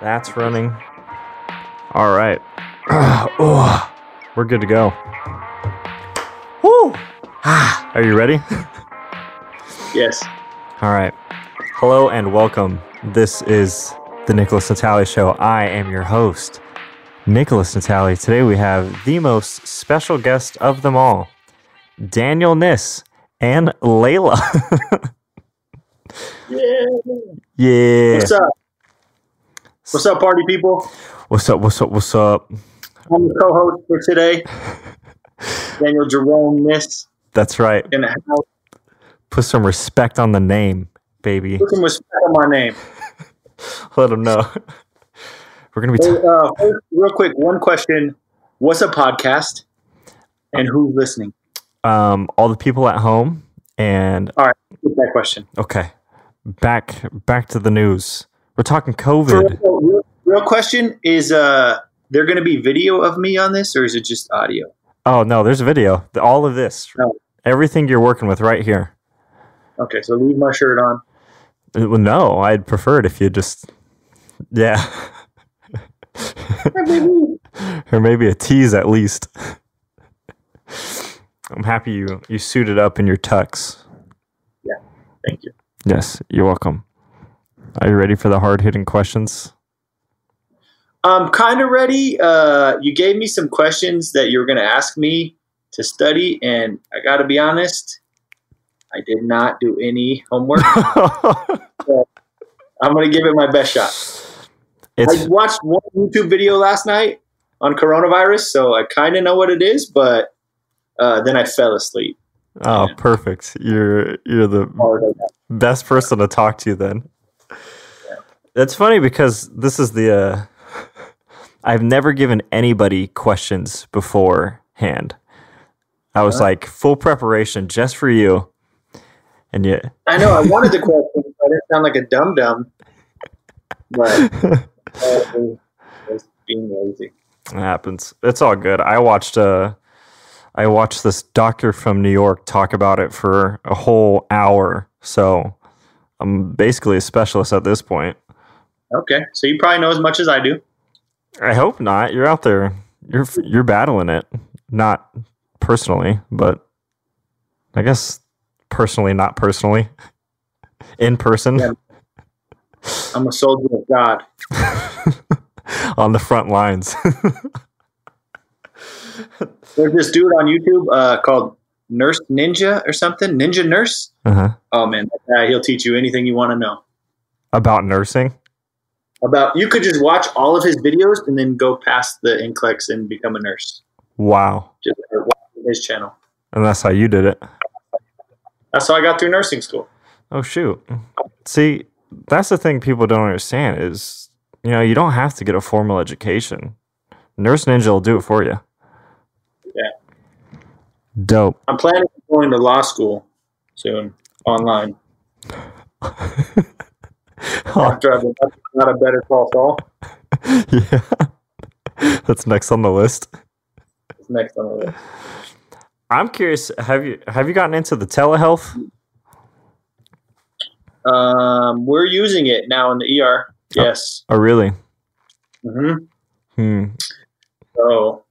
That's running. All right. Oh, we're good to go. Woo! Are you ready? Yes. All right. Hello and welcome. This is the Nicholas Natali Show. I am your host, Nicholas Natali. Today we have the most special guest of them all, Daniel Kniss and Layla. Yeah. Yeah. What's up? What's up, party people? What's up? What's up? What's up? I'm the co-host for today, Daniel Jerome Kniss. That's right. In the house. Put some respect on the name, baby. Put some respect on my name. Let them know. We're gonna be. First, real quick, one question: what's a podcast, and who's listening? All the people at home, and all right, get that question. Okay, back to the news. We're talking COVID. Real question is: there going to be video of me on this, or is it just audio? Oh no, there's a video. All of this, everything you're working with, right here. Okay, so leave my shirt on. Well, no, I'd prefer it if you just, yeah. Or maybe a tease at least. I'm happy you suited up in your tux. Yeah, thank you. Yes, you're welcome. Are you ready for the hard-hitting questions? I'm kind of ready. You gave me some questions that you were going to ask me to study, and I got to be honest, I did not do any homework. So I'm going to give it my best shot. I watched one YouTube video last night on coronavirus, so I kind of know what it is, but then I fell asleep. Oh, perfect. You're the best person to talk to then. Yeah. It's funny because this is the I've never given anybody questions beforehand. I was like full preparation just for you. And yet I know I wanted the question, I didn't sound like a dum-dum. But was being lazy. It happens. It's all good. I watched this doctor from New York talk about it for a whole hour. So I'm basically a specialist at this point. Okay. So you probably know as much as I do. I hope not. You're out there. You're battling it. Not personally, but I guess personally, not personally. In person. Yeah. I'm a soldier of God. On the front lines. There's this dude on YouTube called Nurse Ninja or something. Ninja Nurse. Uh-huh. Oh man, that guy, he'll teach you anything you want to know about nursing. You could just watch all of his videos and then go past the NCLEX and become a nurse. Wow. Just watch his channel. And that's how you did it. That's how I got through nursing school. Oh shoot. See, that's the thing people don't understand is, you don't have to get a formal education. Nurse Ninja will do it for you. Yeah. Dope. I'm planning on going to law school soon, online. After I've got a Better Call Saul. Yeah. That's next on the list. It's next on the list. I'm curious, have you gotten into the telehealth? We're using it now in the ER. Yes. Oh, really? Mm-hmm. So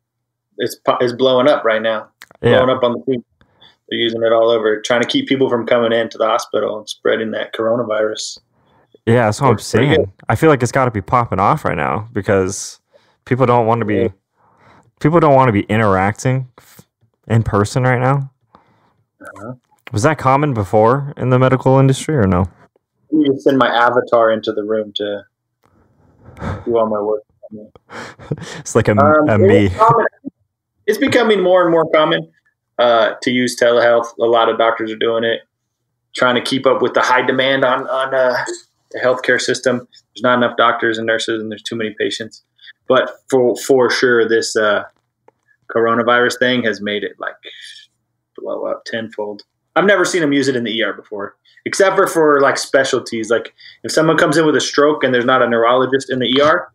it's blowing up right now. Yeah. Blowing up on the team. They're using it all over, trying to keep people from coming into the hospital and spreading that coronavirus. Yeah, that's what I'm saying. I feel like it's got to be popping off right now because people don't want to be interacting in person right now. Uh-huh. Was that common before in the medical industry or no? You can send my avatar into the room to do all my work. It's like a me. It's becoming more and more common to use telehealth. A lot of doctors are doing it, trying to keep up with the high demand on the healthcare system. There's not enough doctors and nurses, and there's too many patients. But for sure, this coronavirus thing has made it like blow up tenfold. I've never seen them use it in the ER before, except for like specialties. Like if someone comes in with a stroke and there's not a neurologist in the ER,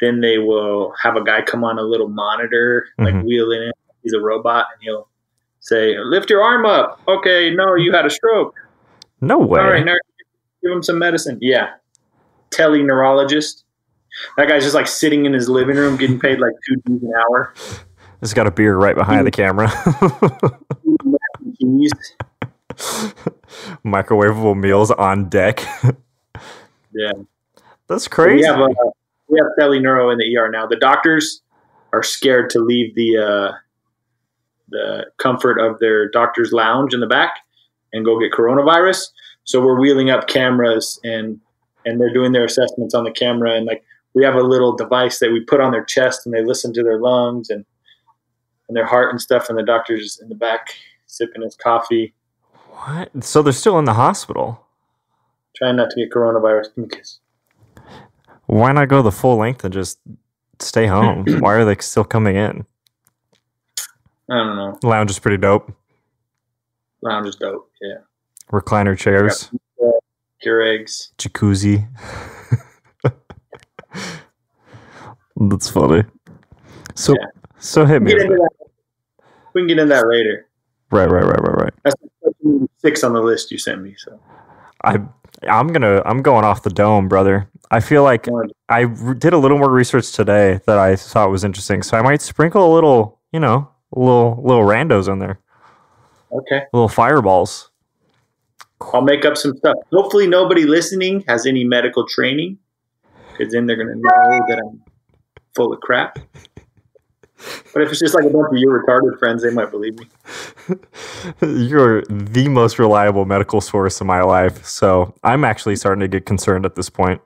then they will have a guy come on a little monitor, like wheel in it. He's a robot, and he'll say, "Lift your arm up." Okay, no, you had a stroke. No way. All right, nurse, give him some medicine. Yeah, teleneurologist. That guy's just like sitting in his living room getting paid like $2 an hour. He's got a beer right behind the camera. Microwavable meals on deck. Yeah. That's crazy. We have tele-neuro in the ER now. The doctors are scared to leave the comfort of their doctor's lounge in the back and go get coronavirus. So we're wheeling up cameras and they're doing their assessments on the camera. And like we have a little device that we put on their chest and they listen to their lungs and their heart and stuff. And the doctor's in the back sipping his coffee. What? So they're still in the hospital? Trying not to get coronavirus. Why not go the full length and just stay home? Why are they still coming in? I don't know. Lounge is pretty dope. Lounge is dope, yeah. Recliner chairs. Keurigs. Jacuzzi. That's funny. So hit me. We can get into that later. Right. That's question 6 on the list you sent me. So I'm going off the dome, brother. I feel like I did a little more research today that I thought was interesting, so I might sprinkle a little, little randos in there. Okay. Little fireballs. I'll make up some stuff. Hopefully nobody listening has any medical training, because then they're going to know that I'm full of crap. But if it's just like a bunch of your retarded friends, they might believe me. You're the most reliable medical source in my life, so I'm actually starting to get concerned at this point.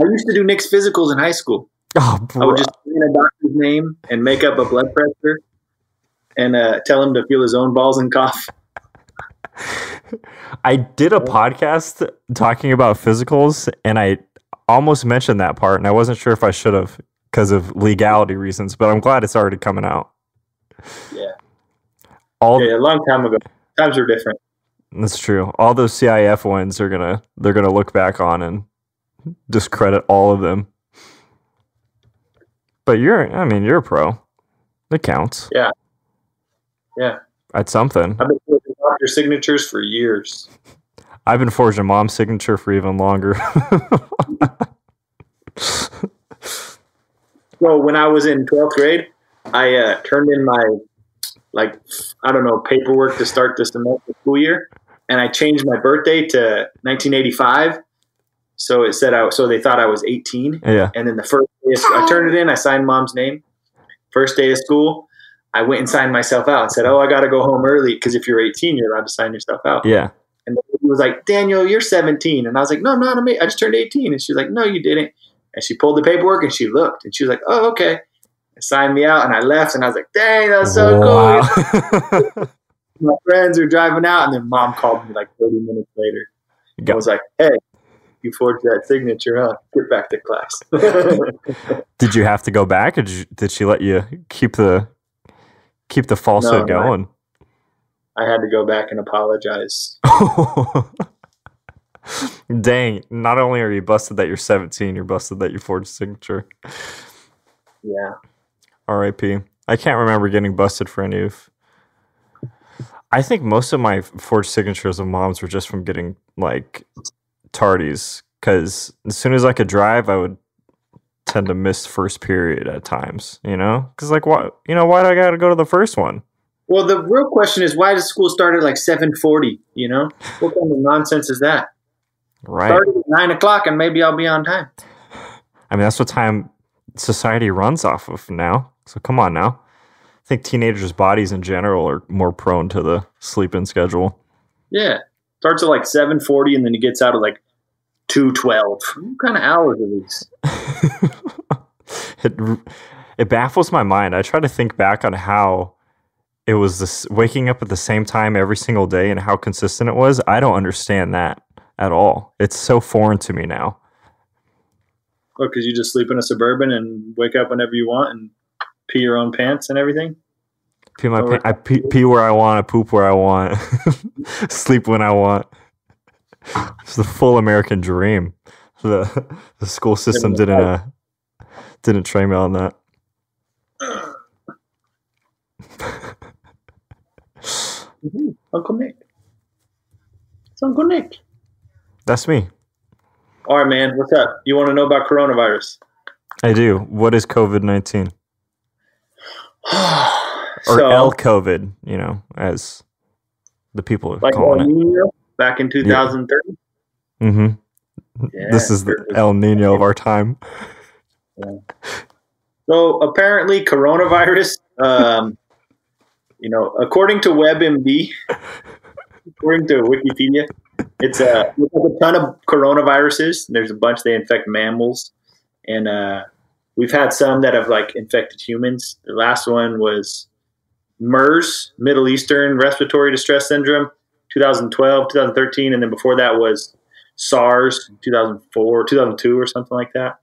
I used to do Kniss physicals in high school. Oh, bro. I would just put in a doctor's name and make up a blood pressure and tell him to feel his own balls and cough. I did a podcast talking about physicals, and I almost mentioned that part, and I wasn't sure if I should have because of legality reasons, but I'm glad it's already coming out. Yeah. A long time ago. Times are different. That's true. All those CIF ones they're gonna look back on and discredit all of them. But you're a pro. It counts. Yeah. Yeah. At something. I've been forging doctor signatures for years. I've been forging mom's signature for even longer. So when I was in 12th grade, I turned in my, paperwork to start the semester school year, and I changed my birthday to 1985. So it said so they thought I was 18. Yeah. And then the first day I turned it in, I signed mom's name. First day of school, I went and signed myself out and said, I got to go home early because if you're 18, you're allowed to sign yourself out. Yeah. And he was like, Daniel, you're 17. And I was like, no, I'm not. I just turned 18. And she was like, no, you didn't. And she pulled the paperwork and she looked and she was like, oh, okay. And signed me out and I left and I was like, dang, that was so cool. My friends were driving out and then mom called me like 30 minutes later. I was like, hey, you forged that signature, huh? Get back to class. Did you have to go back or did she let you keep the falsehood going? I had to go back and apologize. Dang, not only are you busted that you're 17, you're busted that you forged a signature. Yeah. R.I.P. I can't remember getting busted for any of... I think most of my forged signatures of mom's were just from getting, tardies, because as soon as I could drive, I would tend to miss first period at times, Because, why do I got to go to the first one? Well, the real question is, why does school start at 7:40, What kind of nonsense is that? Right. Start at 9 o'clock and maybe I'll be on time. I mean, that's what time society runs off of now. So come on now. I think teenagers' bodies in general are more prone to the sleep-in schedule. Yeah. Starts at 7:40 and then it gets out at 2:12. What kind of hours are these? It baffles my mind. I try to think back on how it was this waking up at the same time every single day and how consistent it was. I don't understand that at all. It's so foreign to me now. Oh, because you just sleep in a Suburban and wake up whenever you want and pee your own pants and everything? I pee where I want, I poop where I want, sleep when I want. It's the full American dream. The school system didn't train me on that. Uncle Nick. It's Uncle Nick. That's me. All right, man. What's up? You want to know about coronavirus? I do. What is COVID-19? Or So, L-COVID, as the people are like calling El it. Nino back in 2030. Mm-hmm. Yeah, This is the El Nino of our time. Yeah. So apparently, coronavirus. According to WebMD, according to Wikipedia, it's a ton of coronaviruses. There's a bunch. They infect mammals, and we've had some that have like infected humans. The last one was MERS, Middle Eastern Respiratory Distress Syndrome, 2012, 2013, and then before that was SARS, 2004, 2002, or something like that.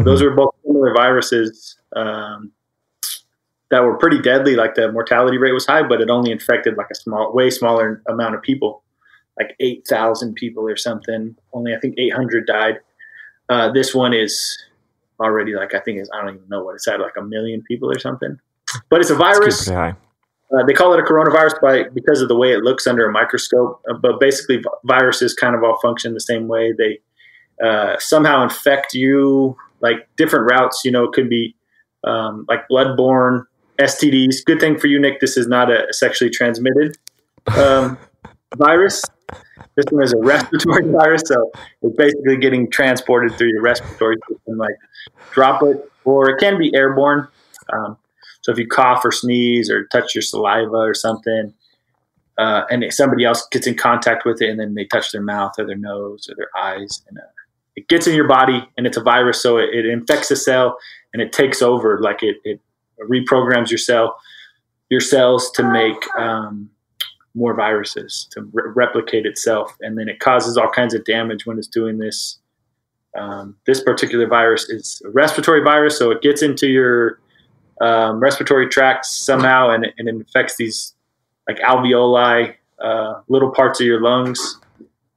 Those were both similar viruses that were pretty deadly. Like the mortality rate was high, but it only infected like way smaller amount of people, like 8,000 people or something. Only I think 800 died. This one is already like I don't even know what it's at, like 1 million people or something. But it's a virus. Pretty high. They call it a coronavirus because of the way it looks under a microscope. But basically, viruses kind of all function the same way. They somehow infect you, like different routes. It could be like bloodborne STDs. Good thing for you, Nick. This is not a sexually transmitted virus. This one is a respiratory virus, so it's basically getting transported through your respiratory system, like droplet, or it can be airborne. So if you cough or sneeze or touch your saliva or something, and somebody else gets in contact with it, and then they touch their mouth or their nose or their eyes, and it gets in your body, and it's a virus, so it infects a cell, and it takes over, like it reprograms your cells to make more viruses, to replicate itself, and then it causes all kinds of damage when it's doing this. This particular virus is a respiratory virus, so it gets into your respiratory tract somehow, and it infects these like alveoli, little parts of your lungs.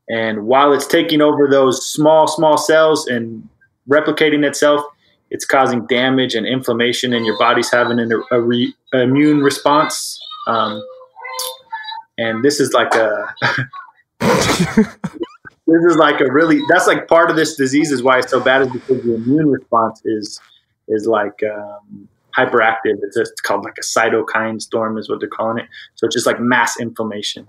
And while it's taking over those small cells and replicating itself, it's causing damage and inflammation, and your body's having an immune response. And this is like that's like part of this disease is why it's so bad, is because the immune response is like hyperactive. It's just called like a cytokine storm is what they're calling it. So it's just like mass inflammation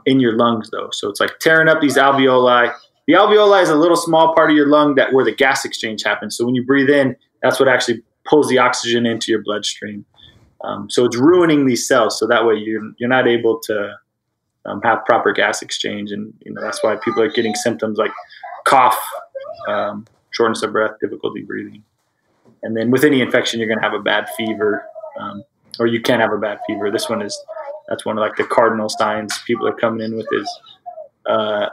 in your lungs though. So it's like tearing up these alveoli. The alveoli is a little small part of your lung where the gas exchange happens. So when you breathe in, that's what actually pulls the oxygen into your bloodstream. So it's ruining these cells. So that way you're not able to have proper gas exchange. And that's why people are getting symptoms like cough, shortness of breath, difficulty breathing. And then with any infection, you're going to have a bad fever, or you can have a bad fever. That's one of like the cardinal signs people are coming in with is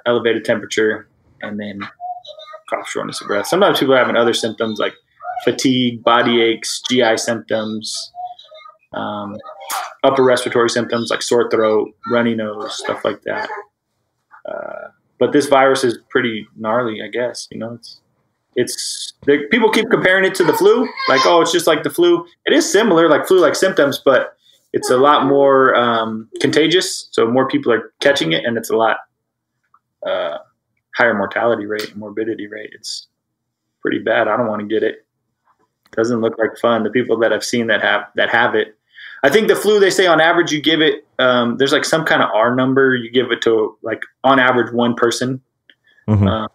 elevated temperature, and then cough, shortness of breath. Sometimes people are having other symptoms like fatigue, body aches, GI symptoms, upper respiratory symptoms like sore throat, runny nose, stuff like that. But this virus is pretty gnarly, I guess. People keep comparing it to the flu, like, oh, it's just like the flu. It is similar, like flu-like symptoms, but it's a lot more contagious. So more people are catching it, and it's a lot higher mortality rate and morbidity rate. It's pretty bad. I don't want to get it. Doesn't look like fun. The people that I've seen that have it. I think the flu, they say on average you give it, there's like some kind of R number. You give it to like on average one person. Mm-hmm.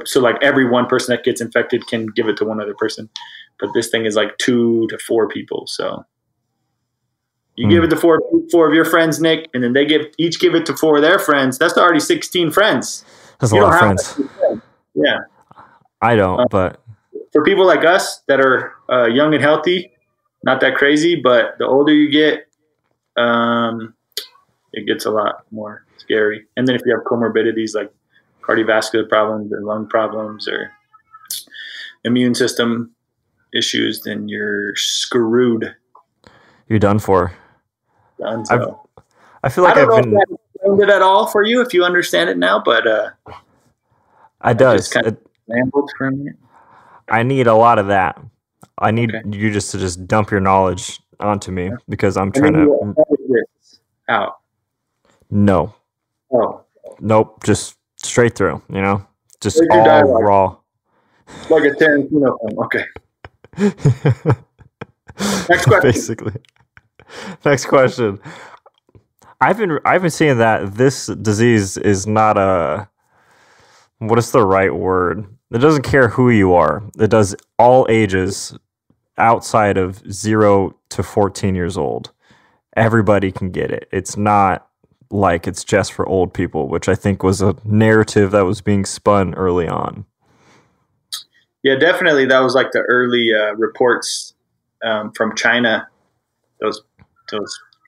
So like every one person that gets infected can give it to one other person. But this thing is like 2 to 4 people. So you give it to four of your friends, Nick, and then they each give it to 4 of their friends. That's already 16 friends. That's a lot of friends. Yeah. I don't, but for people like us that are young and healthy, not that crazy, but the older you get, it gets a lot more scary. And then if you have comorbidities like cardiovascular problems or lung problems or immune system issues, then you're screwed. You're done for. Done. So. I feel like I've been. If that explained it at all for you, if you understand it now, but I does. Just kind of rambled for a minute. I need a lot of that. I need you to just dump your knowledge onto me because I'm trying to. Out. No. Oh. Nope. Just straight through. just all dialogue. Raw. Like a Tarantino film. Okay. Next question. Basically. Next question. I've been seeing that this disease is not what is the right word? It doesn't care who you are. It does all ages outside of 0 to 14 years old. Everybody can get it. It's not like it's just for old people, which I think was a narrative that was being spun early on. Yeah, definitely. That was like the early reports from China. Those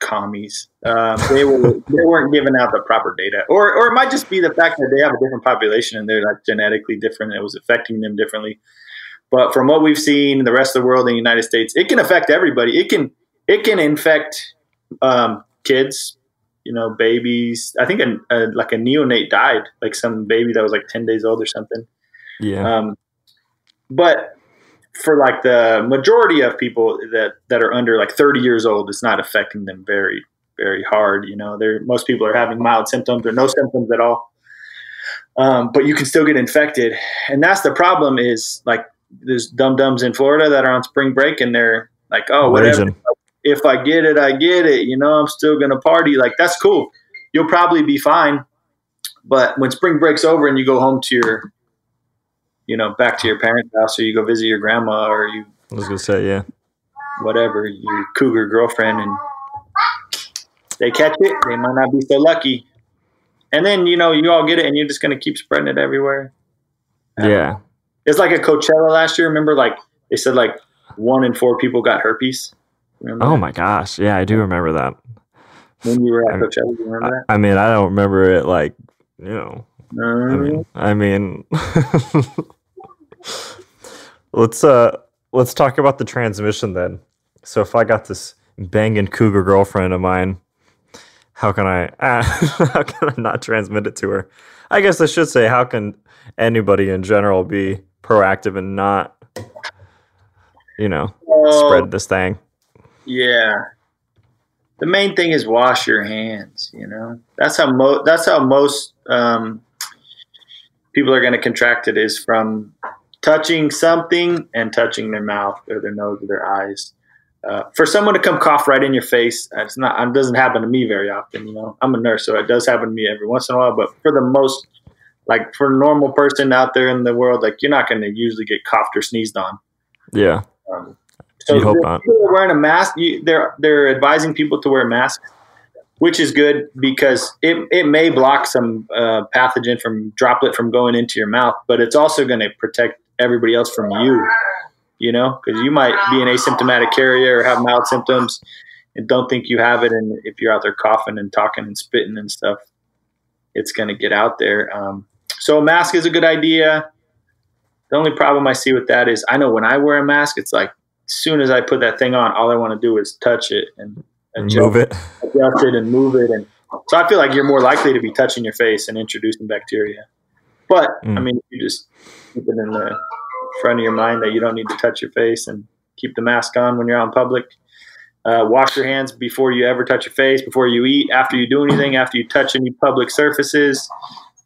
commies. They weren't giving out the proper data, or it might just be the fact that they have a different population and they're like genetically different. And it was affecting them differently. But from what we've seen in the rest of the world in the United States, it can affect everybody. It can infect kids, babies. I think like a neonate died, like some baby that was like 10 days old or something. Yeah. But for like the majority of people that are under like 30 years old, it's not affecting them very, very hard. Most people are having mild symptoms or no symptoms at all. But you can still get infected. And that's the problem is like there's dum-dums in Florida that are on spring break and they're like, oh, whatever. If I get it, I get it. I'm still going to party. Like, that's cool. You'll probably be fine. But when spring break's over and you go home to your back to your parents' house, or you go visit your grandma, or I was gonna say, yeah, whatever, your cougar girlfriend, and they catch it, they might not be so lucky, and then you all get it, and you're just gonna keep spreading it everywhere. Yeah, it's like at Coachella last year. Remember, like they said, like 1 in 4 people got herpes. Remember that? My gosh, yeah, I do remember that. When you were at Coachella, you remember that? I mean, I don't remember it like I mean, let's talk about the transmission then. So if I got this banging cougar girlfriend of mine, how can I not transmit it to her? I guess I should say, how can anybody in general be proactive and not, spread this thing? Yeah. The main thing is wash your hands. That's how most people are going to contract it, is from touching something and touching their mouth or their nose or their eyes. For someone to come cough right in your face, it doesn't happen to me very often. I'm a nurse, so it does happen to me every once in a while. But for the most, like for a normal person out there in the world, like you're not going to usually get coughed or sneezed on. Yeah. So you hope not. People are wearing a mask. They're advising people to wear masks, which is good because it may block some pathogen droplet from going into your mouth, but it's also going to protect everybody else from you, because you might be an asymptomatic carrier or have mild symptoms and don't think you have it. And if you're out there coughing and talking and spitting and stuff, it's going to get out there. So a mask is a good idea. The only problem I see with that is I know when I wear a mask, it's like as soon as I put that thing on, all I want to do is touch it and adjust it and move it. And so I feel like you're more likely to be touching your face and introducing bacteria. But I mean, you just keep it in the front of your mind that you don't need to touch your face and keep the mask on when you're out in public. Wash your hands before you ever touch your face, before you eat, after you do anything, after you touch any public surfaces.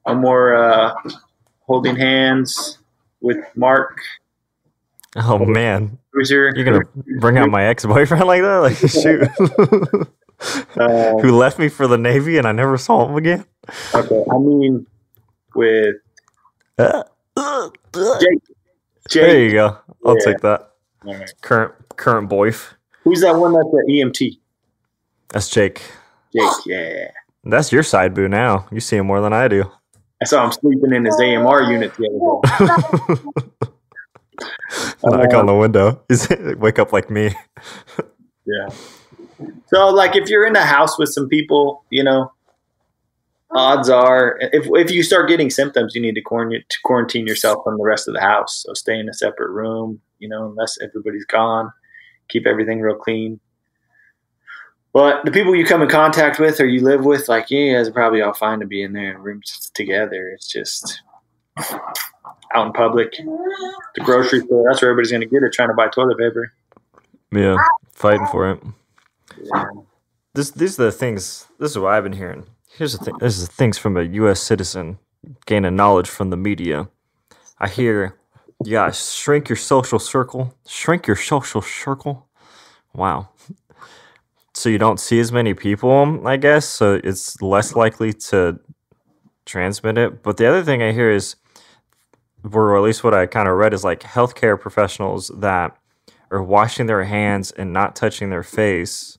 No more holding hands with Mark. Oh, man. You're going to bring out my ex-boyfriend like that? Like, shoot. Who left me for the Navy and I never saw him again? Okay, I mean, with Jake. There you go. I'll take that. Right. Current boyf. Who's that one that's the EMT? That's Jake. Jake, yeah. That's your side boo now. You see him more than I do. I saw him sleeping in his AMR unit the other day. Knock on the window. He's wake up like me. Yeah. So, like, if you're in a house with some people, odds are, if you start getting symptoms, you need to quarantine yourself from the rest of the house. So stay in a separate room, unless everybody's gone. Keep everything real clean. But the people you come in contact with or you live with, like, you guys are probably all fine to be in there in rooms together. It's just out in public. The grocery store, that's where everybody's going to get it, trying to buy toilet paper. Yeah, fighting for it. Yeah. These are the things, this is what I've been hearing. Here's the thing. This is things from a U.S. citizen gaining knowledge from the media. I hear you gotta shrink your social circle. Shrink your social circle. Wow. So you don't see as many people, I guess. So it's less likely to transmit it. But the other thing I hear is, or at least what I kind of read, is like healthcare professionals that are washing their hands and not touching their face.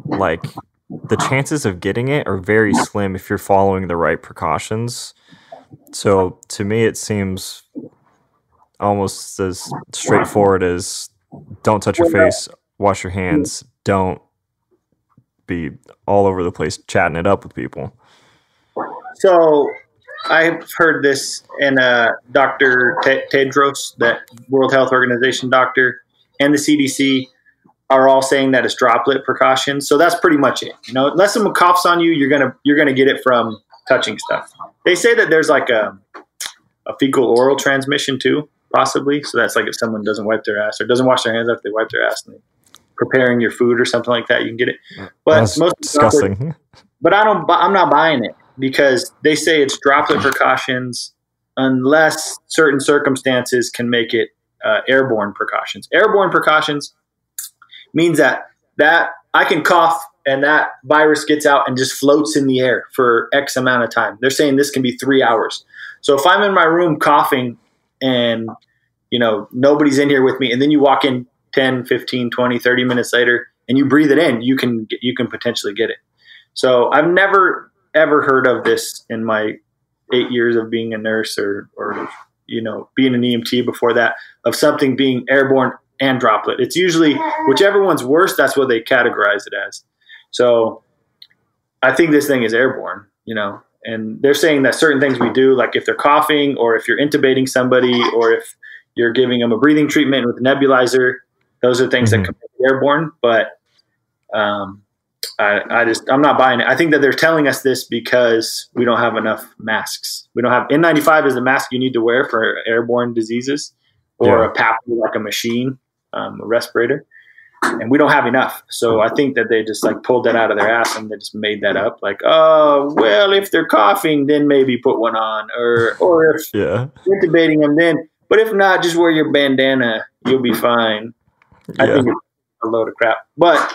Like the chances of getting it are very slim if you're following the right precautions. So to me, it seems almost as straightforward as don't touch your face, wash your hands, don't be all over the place chatting it up with people. So I've heard this, and Dr. Tedros, that World Health Organization doctor, and the CDC are all saying that it's droplet precautions. So that's pretty much it. You know, unless someone coughs on you, you're gonna get it from touching stuff. They say that there's like a fecal oral transmission too, possibly. So that's like if someone doesn't wipe their ass or doesn't wash their hands after they wipe their ass and preparing your food or something like that, you can get it. But That's most disgusting. But I'm not buying it because they say it's droplet precautions unless certain circumstances can make it airborne precautions. Airborne precautions means that I can cough and that virus gets out and just floats in the air for X amount of time. They're saying this can be 3 hours. So if I'm in my room coughing and, you know, nobody's in here with me, and then you walk in 10, 15, 20, 30 minutes later and you breathe it in, you can potentially get it. So I've never, ever heard of this in my 8 years of being a nurse or, you know, being an EMT before that, of something being airborne and droplet. It's usually whichever one's worse, that's what they categorize it as. So I think this thing is airborne, you know, and they're saying that certain things we do, like if they're coughing or if you're intubating somebody or if you're giving them a breathing treatment with a nebulizer, those are things that can be airborne. But I'm not buying it. I think that they're telling us this because we don't have enough masks. We don't have N95 is the mask you need to wear for airborne diseases, or a PAP, like a machine, a respirator. And we don't have enough. So I think that they just like pulled that out of their ass and they just made that up. Like, oh, well, if they're coughing, then maybe put one on, or if intubating them, then. But if not, just wear your bandana. You'll be fine. I think it's a load of crap. But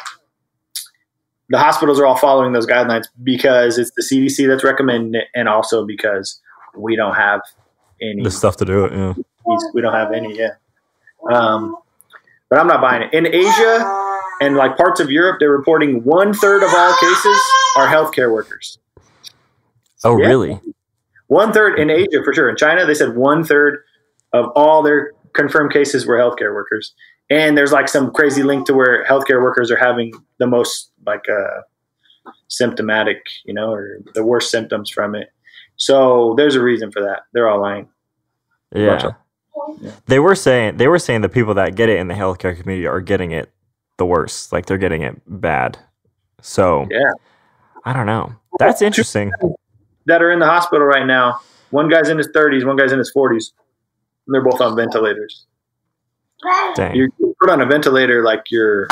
the hospitals are all following those guidelines because it's the CDC that's recommending it, and also because we don't have any the stuff to do it. Yeah, we don't have any. Yeah, but I'm not buying it. In Asia and like parts of Europe, they're reporting 1/3 of all cases are healthcare workers. Oh, really? 1/3 in Asia for sure. In China, they said 1/3 of all their confirmed cases were healthcare workers. And there's like some crazy link to where healthcare workers are having the most like symptomatic, you know, or the worst symptoms from it. So there's a reason for that. They're all lying. Yeah. They were saying the people that get it in the healthcare community are getting it the worst. Like they're getting it bad. So yeah, I don't know. That's interesting. That are in the hospital right now. One guy's in his 30s, one guy's in his 40s. And they're both on ventilators. Dang. You're put on a ventilator, like your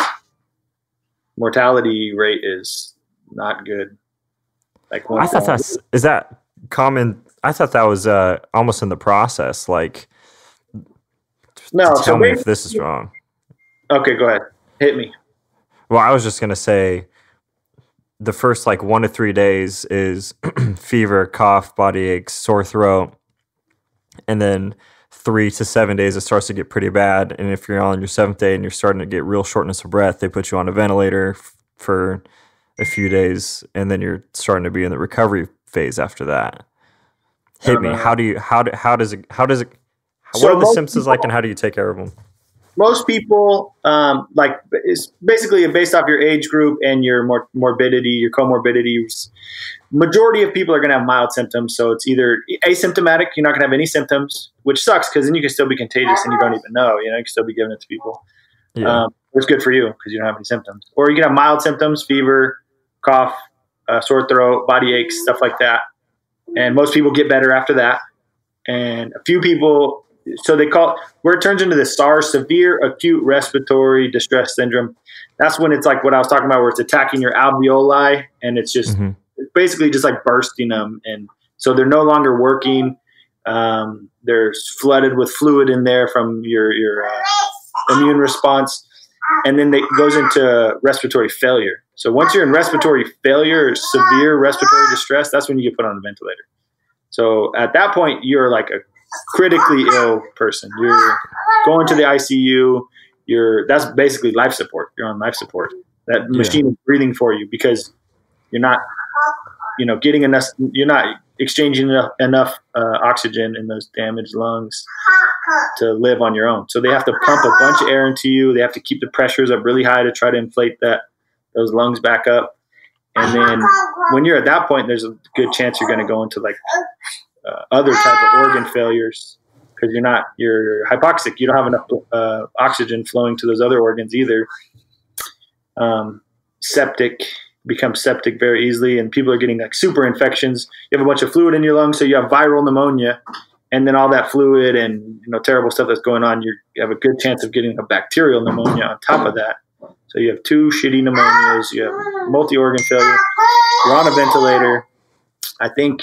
mortality rate is not good. Like I thought is that common? I thought that was almost in the process. Like, no, tell me if this is wrong. Okay, go ahead. Hit me. Well, I was just gonna say the first like 1 to 3 days is fever, cough, body aches, sore throat, and then 3 to 7 days it starts to get pretty bad. And if you're on your 7th day and you're starting to get real shortness of breath, they put you on a ventilator for a few days, and then you're starting to be in the recovery phase after that. Hit me. How does it what are the symptoms like, and how do you take care of them? Most people, like, it's basically based off your age group and your morbidity, your comorbidities. Majority of people are going to have mild symptoms, so it's either asymptomatic, you're not going to have any symptoms, which sucks because then you can still be contagious and you don't even know. You know, you can still be giving it to people. Yeah. It's good for you because you don't have any symptoms. Or you can have mild symptoms, fever, cough, sore throat, body aches, stuff like that. And most people get better after that. And a few people, so they call it, where it turns into the SARS, severe acute respiratory distress syndrome. That's when it's like what I was talking about, where it's attacking your alveoli and it's just it's basically just like bursting them. And so they're no longer working. They're flooded with fluid in there from your immune response, and then it goes into respiratory failure. So once you're in respiratory failure, severe respiratory distress, that's when you get put on a ventilator. So at that point, you're like a critically ill person. You're going to the ICU. That's basically life support. You're on life support. That machine is breathing for you because you're not, getting enough. You're not exchanging enough oxygen in those damaged lungs to live on your own. So they have to pump a bunch of air into you. They have to keep the pressures up really high to try to inflate those lungs back up. And then when you're at that point, there's a good chance you're going to go into like other type of organ failures because you're hypoxic. You don't have enough oxygen flowing to those other organs either. Becomes septic very easily, and people are getting like super infections. You have a bunch of fluid in your lungs, so you have viral pneumonia, and then all that fluid and terrible stuff that's going on, you have a good chance of getting a bacterial pneumonia on top of that. So you have 2 shitty pneumonias, you have multi-organ failure, you're on a ventilator. I think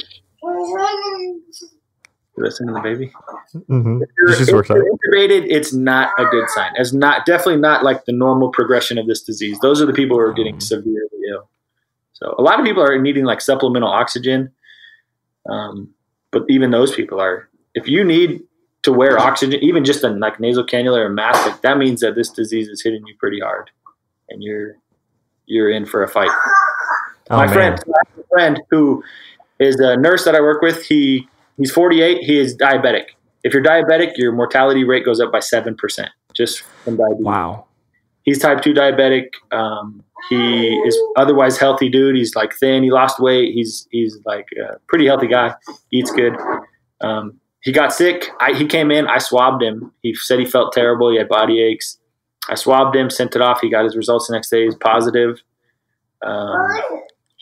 listen to the baby. Mm-hmm. If you're intubated, it's not a good sign. It's definitely not like the normal progression of this disease. Those are the people who are getting severely ill. So a lot of people are needing like supplemental oxygen. But even those people if you need to wear oxygen, even just a like nasal cannula or mask, that means that this disease is hitting you pretty hard and you're in for a fight. My friend who is a nurse that I work with, he's 48. He is diabetic. If you're diabetic, your mortality rate goes up by 7% just from diabetes. Wow. He's type 2 diabetic. He is otherwise healthy dude. He's like thin. He lost weight. He's like a pretty healthy guy. Eats good. He got sick. He came in. I swabbed him. He said he felt terrible. He had body aches. I swabbed him, sent it off. He got his results the next day. He's positive.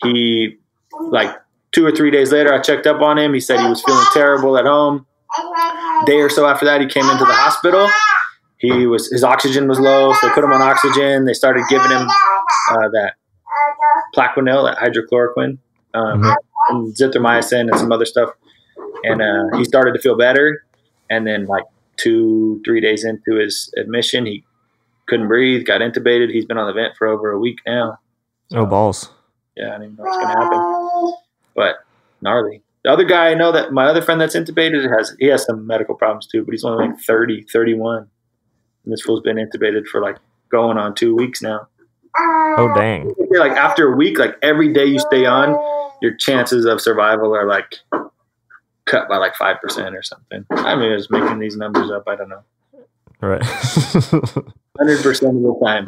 He like 2 or 3 days later, I checked up on him. He said he was feeling terrible at home. A day or so after that, he came into the hospital. His oxygen was low, so they put him on oxygen. They started giving him that Plaquenil, that hydrochloroquine, and zithromycin and some other stuff. And he started to feel better. And then like 2-3 days into his admission, he couldn't breathe, got intubated. He's been on the vent for over a week now. So, oh, balls. Yeah, I didn't know what's going to happen. But gnarly. The other guy I know, that my other friend that's intubated, he has some medical problems too, but he's only like 30, 31. And this fool's been intubated for like going on 2 weeks now. Oh, dang. Like after a week, like every day you stay on, your chances of survival are like cut by like 5% or something. I mean, I was making these numbers up. I don't know. Right. 100% of the time.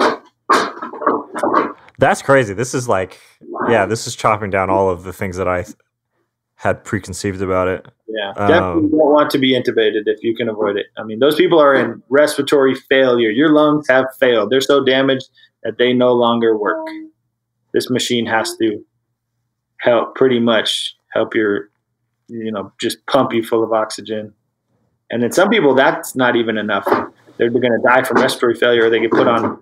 That's crazy. This is like, this is chopping down all of the things that I had preconceived about it. Yeah, definitely don't want to be intubated if you can avoid it. I mean, those people are in respiratory failure. Your lungs have failed. They're so damaged that they no longer work. This machine has to pretty much help your, just pump you full of oxygen. And then some people, that's not even enough. They're going to die from respiratory failure, or they get put on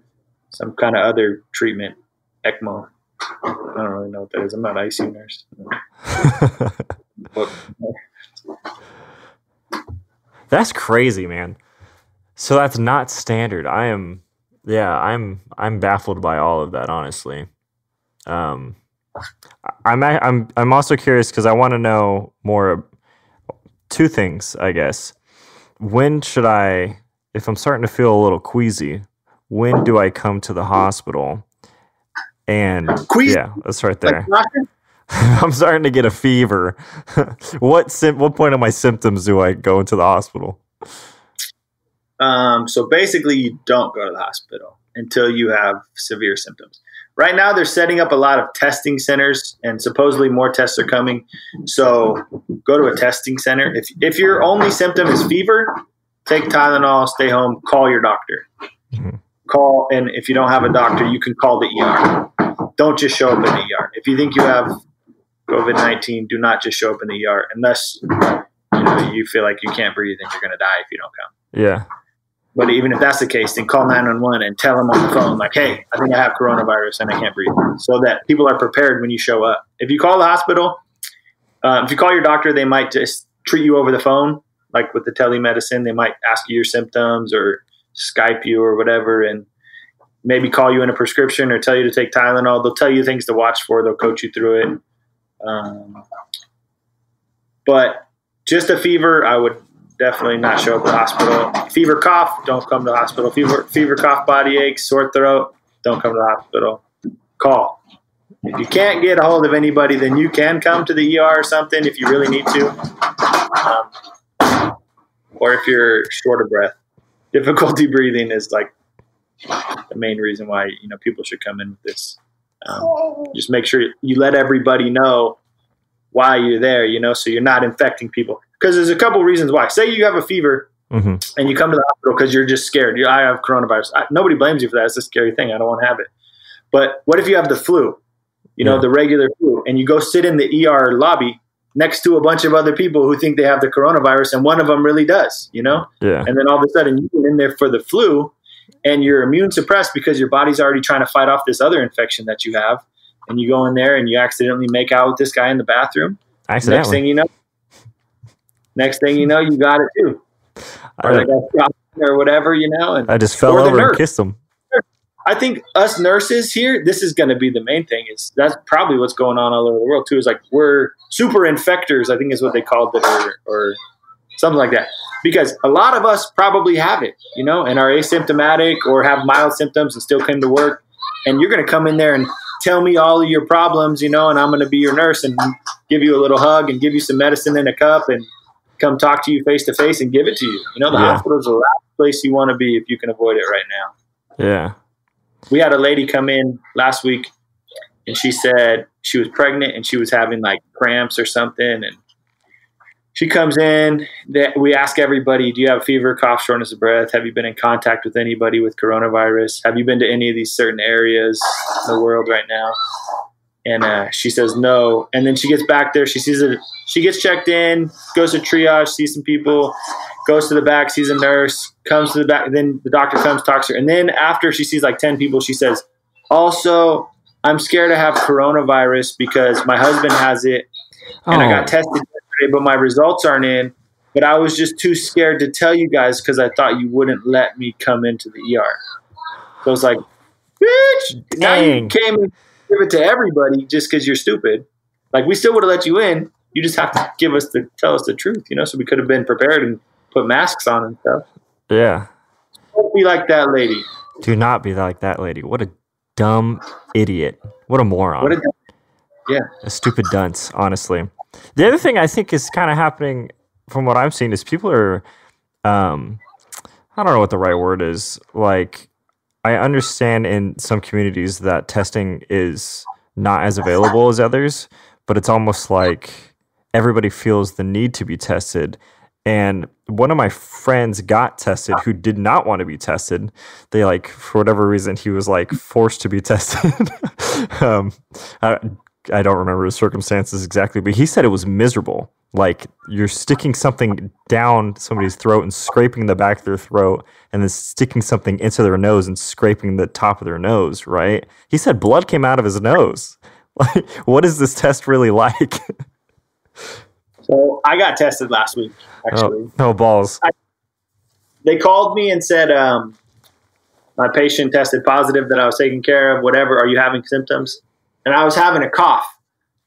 some kind of other treatment, ECMO. I don't really know what that is. I'm not an ICU nurse. That's crazy, man. So that's not standard. I'm baffled by all of that, honestly. I'm also curious because I want to know more. 2 things, I guess. When should I, if I'm starting to feel a little queasy, when do I come to the hospital? And queasy? Yeah, that's right there. I'm starting to get a fever. What point of my symptoms do I go into the hospital? So basically, you don't go to the hospital until you have severe symptoms. Right now, they're setting up a lot of testing centers, and supposedly more tests are coming. So go to a testing center. If your only symptom is fever, take Tylenol, stay home, call your doctor. Mm-hmm. And if you don't have a doctor, you can call the ER. Don't just show up in the ER. If you think you have COVID-19, do not just show up in the ER unless you feel like you can't breathe and you're going to die if you don't come. Yeah. But even if that's the case, then call 911 and tell them on the phone, like, hey, I think I have coronavirus and I can't breathe, so that people are prepared when you show up. If you call the hospital, if you call your doctor, they might just treat you over the phone, like with the telemedicine. They might ask you your symptoms or Skype you or whatever, and maybe call you in a prescription or tell you to take Tylenol. They'll tell you things to watch for. They'll coach you through it. But just a fever, I would definitely not show up at the hospital. Fever, cough, don't come to the hospital. Fever, cough, body aches, sore throat, don't come to the hospital. Call. If you can't get a hold of anybody, then you can come to the ER or something if you really need to. Or if you're short of breath. Difficulty breathing is like the main reason why, people should come in with this. Just make sure you let everybody know why you're there, so you're not infecting people. Because there's a couple reasons why. Say you have a fever and you come to the hospital because you're just scared. I have coronavirus. Nobody blames you for that. It's a scary thing. I don't want to have it. But what if you have the flu, the regular flu, and you go sit in the ER lobby next to a bunch of other people who think they have the coronavirus, and one of them really does, Yeah. And then all of a sudden you get in there for the flu, and you're immune suppressed because your body's already trying to fight off this other infection that you have. And you go in there and you accidentally make out with this guy in the bathroom. Accidentally. Next thing you know, you got it too. Or whatever, And I just fell over and kissed him. I think us nurses here, this is going to be the main thing. That's probably what's going on all over the world too. Is like we're super infectors, I think is what they called it, or something like that. Because a lot of us probably have it, and are asymptomatic or have mild symptoms and still came to work. And you're going to come in there and tell me all of your problems, and I'm going to be your nurse and give you a little hug and give you some medicine in a cup and come talk to you face to face and give it to you. The hospital is the last place you want to be if you can avoid it right now. Yeah. We had a lady come in last week and she said she was pregnant and she was having like cramps or something. And she comes in, we ask everybody, do you have fever, cough, shortness of breath? Have you been in contact with anybody with coronavirus? Have you been to any of these certain areas in the world right now? And she says no. And then she gets back there. She sees it. She gets checked in, goes to triage, sees some people, goes to the back, sees a nurse, comes to the back. Then the doctor comes, talks to her. And then after she sees like 10 people, she says, also, I'm scared to have coronavirus because my husband has it. And I got tested yesterday, but my results aren't in. But I was just too scared to tell you guys because I thought you wouldn't let me come into the ER. So I was like, bitch, now you came and give it to everybody just because you're stupid. Like, we still would have let you in. You just have to tell us the truth, so we could have been prepared and put masks on and stuff. Yeah. Don't be like that lady. Do not be like that lady. What a dumb idiot. What a moron. A stupid dunce, honestly. The other thing I think is kind of happening from what I'm seeing is people are, I don't know what the right word is. Like, I understand in some communities that testing is not as available as others, but it's almost like everybody feels the need to be tested. And one of my friends got tested who did not want to be tested. They for whatever reason, he was forced to be tested. I don't remember the circumstances exactly, but he said it was miserable. Like, you're sticking something down somebody's throat and scraping the back of their throat and then sticking something into their nose and scraping the top of their nose, right? He said blood came out of his nose. Like, what is this test really like? So I got tested last week, actually. Oh balls. They called me and said, my patient tested positive that I was taking care of, whatever. Are you having symptoms? And I was having a cough,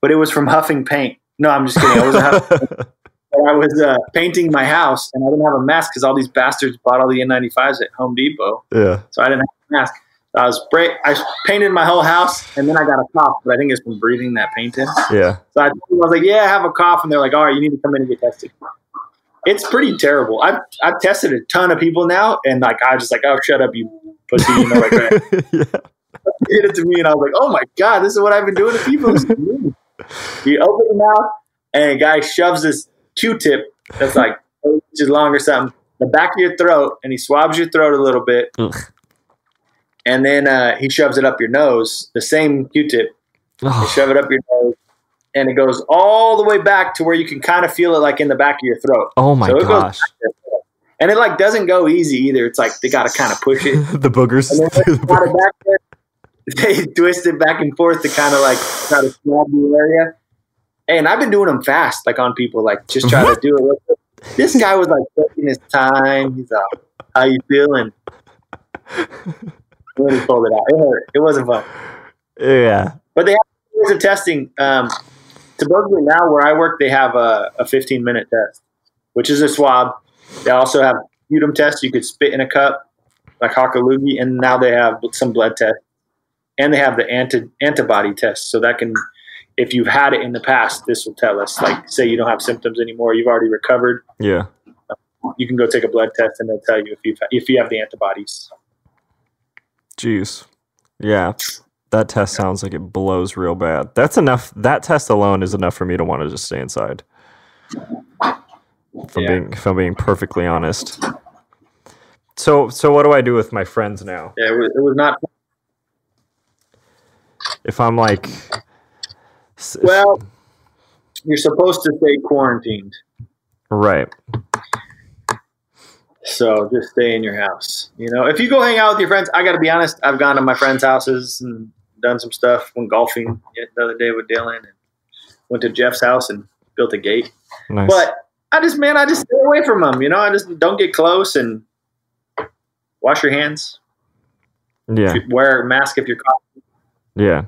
but it was from huffing paint. No, I'm just kidding. I wasn't huffing paint. I was painting my house, and I didn't have a mask because all these bastards bought all the N95s at Home Depot. Yeah. So I didn't have a mask. I painted my whole house, and then I got a cough, but I think it's from breathing that paint in. Yeah. So I was like, yeah, I have a cough. And they're like, all right, you need to come in and get tested. It's pretty terrible. I've tested a ton of people now, and I was just like, oh, shut up, you pussy. Yeah. He did it to me, and I was like, oh, my God, this is what I've been doing to people. You open your mouth, and a guy shoves this Q-tip that's like 8 inches long or something in the back of your throat, and he swabs your throat a little bit. Ugh. And then he shoves it up your nose, the same Q-tip. You shove it up your nose, and it goes all the way back to where you can kind of feel it like in the back of your throat. Oh, my gosh. And it doesn't go easy either. It's like they got to kind of push it. The boogers. And then they twist it back and forth to kind of try to swab the area. Hey, and I've been doing them fast, like on people, like just try to do it. This guy was like taking his time. He's like, "How you feeling?" When he pulled it out, it hurt. It wasn't fun. Yeah, but they have ways of testing. Supposedly now, where I work, they have a 15-minute test, which is a swab. They also have sputum tests. You could spit in a cup, like Hakalugi, and now they have some blood tests, and they have the antibody test. So that can, if you've had it in the past, this will tell us. Like, say you don't have symptoms anymore, you've already recovered. Yeah, you can go take a blood test, and they'll tell you if you have the antibodies. Jeez, yeah. That test sounds like it blows real bad. That's enough. That test alone is enough for me to want to just stay inside. If I'm being perfectly honest. So what do I do with my friends now? Yeah, it was not. If I'm like, well, you're supposed to stay quarantined, right? So just stay in your house. You know, if you go hang out with your friends, I got to be honest. I've gone to my friends' houses and done some stuff. Went golfing the other day with Dylan, and went to Jeff's house and built a gate. Nice. But I just stay away from them. You know, I just don't get close and wash your hands. Yeah. Wear a mask if you're coughing. Yeah.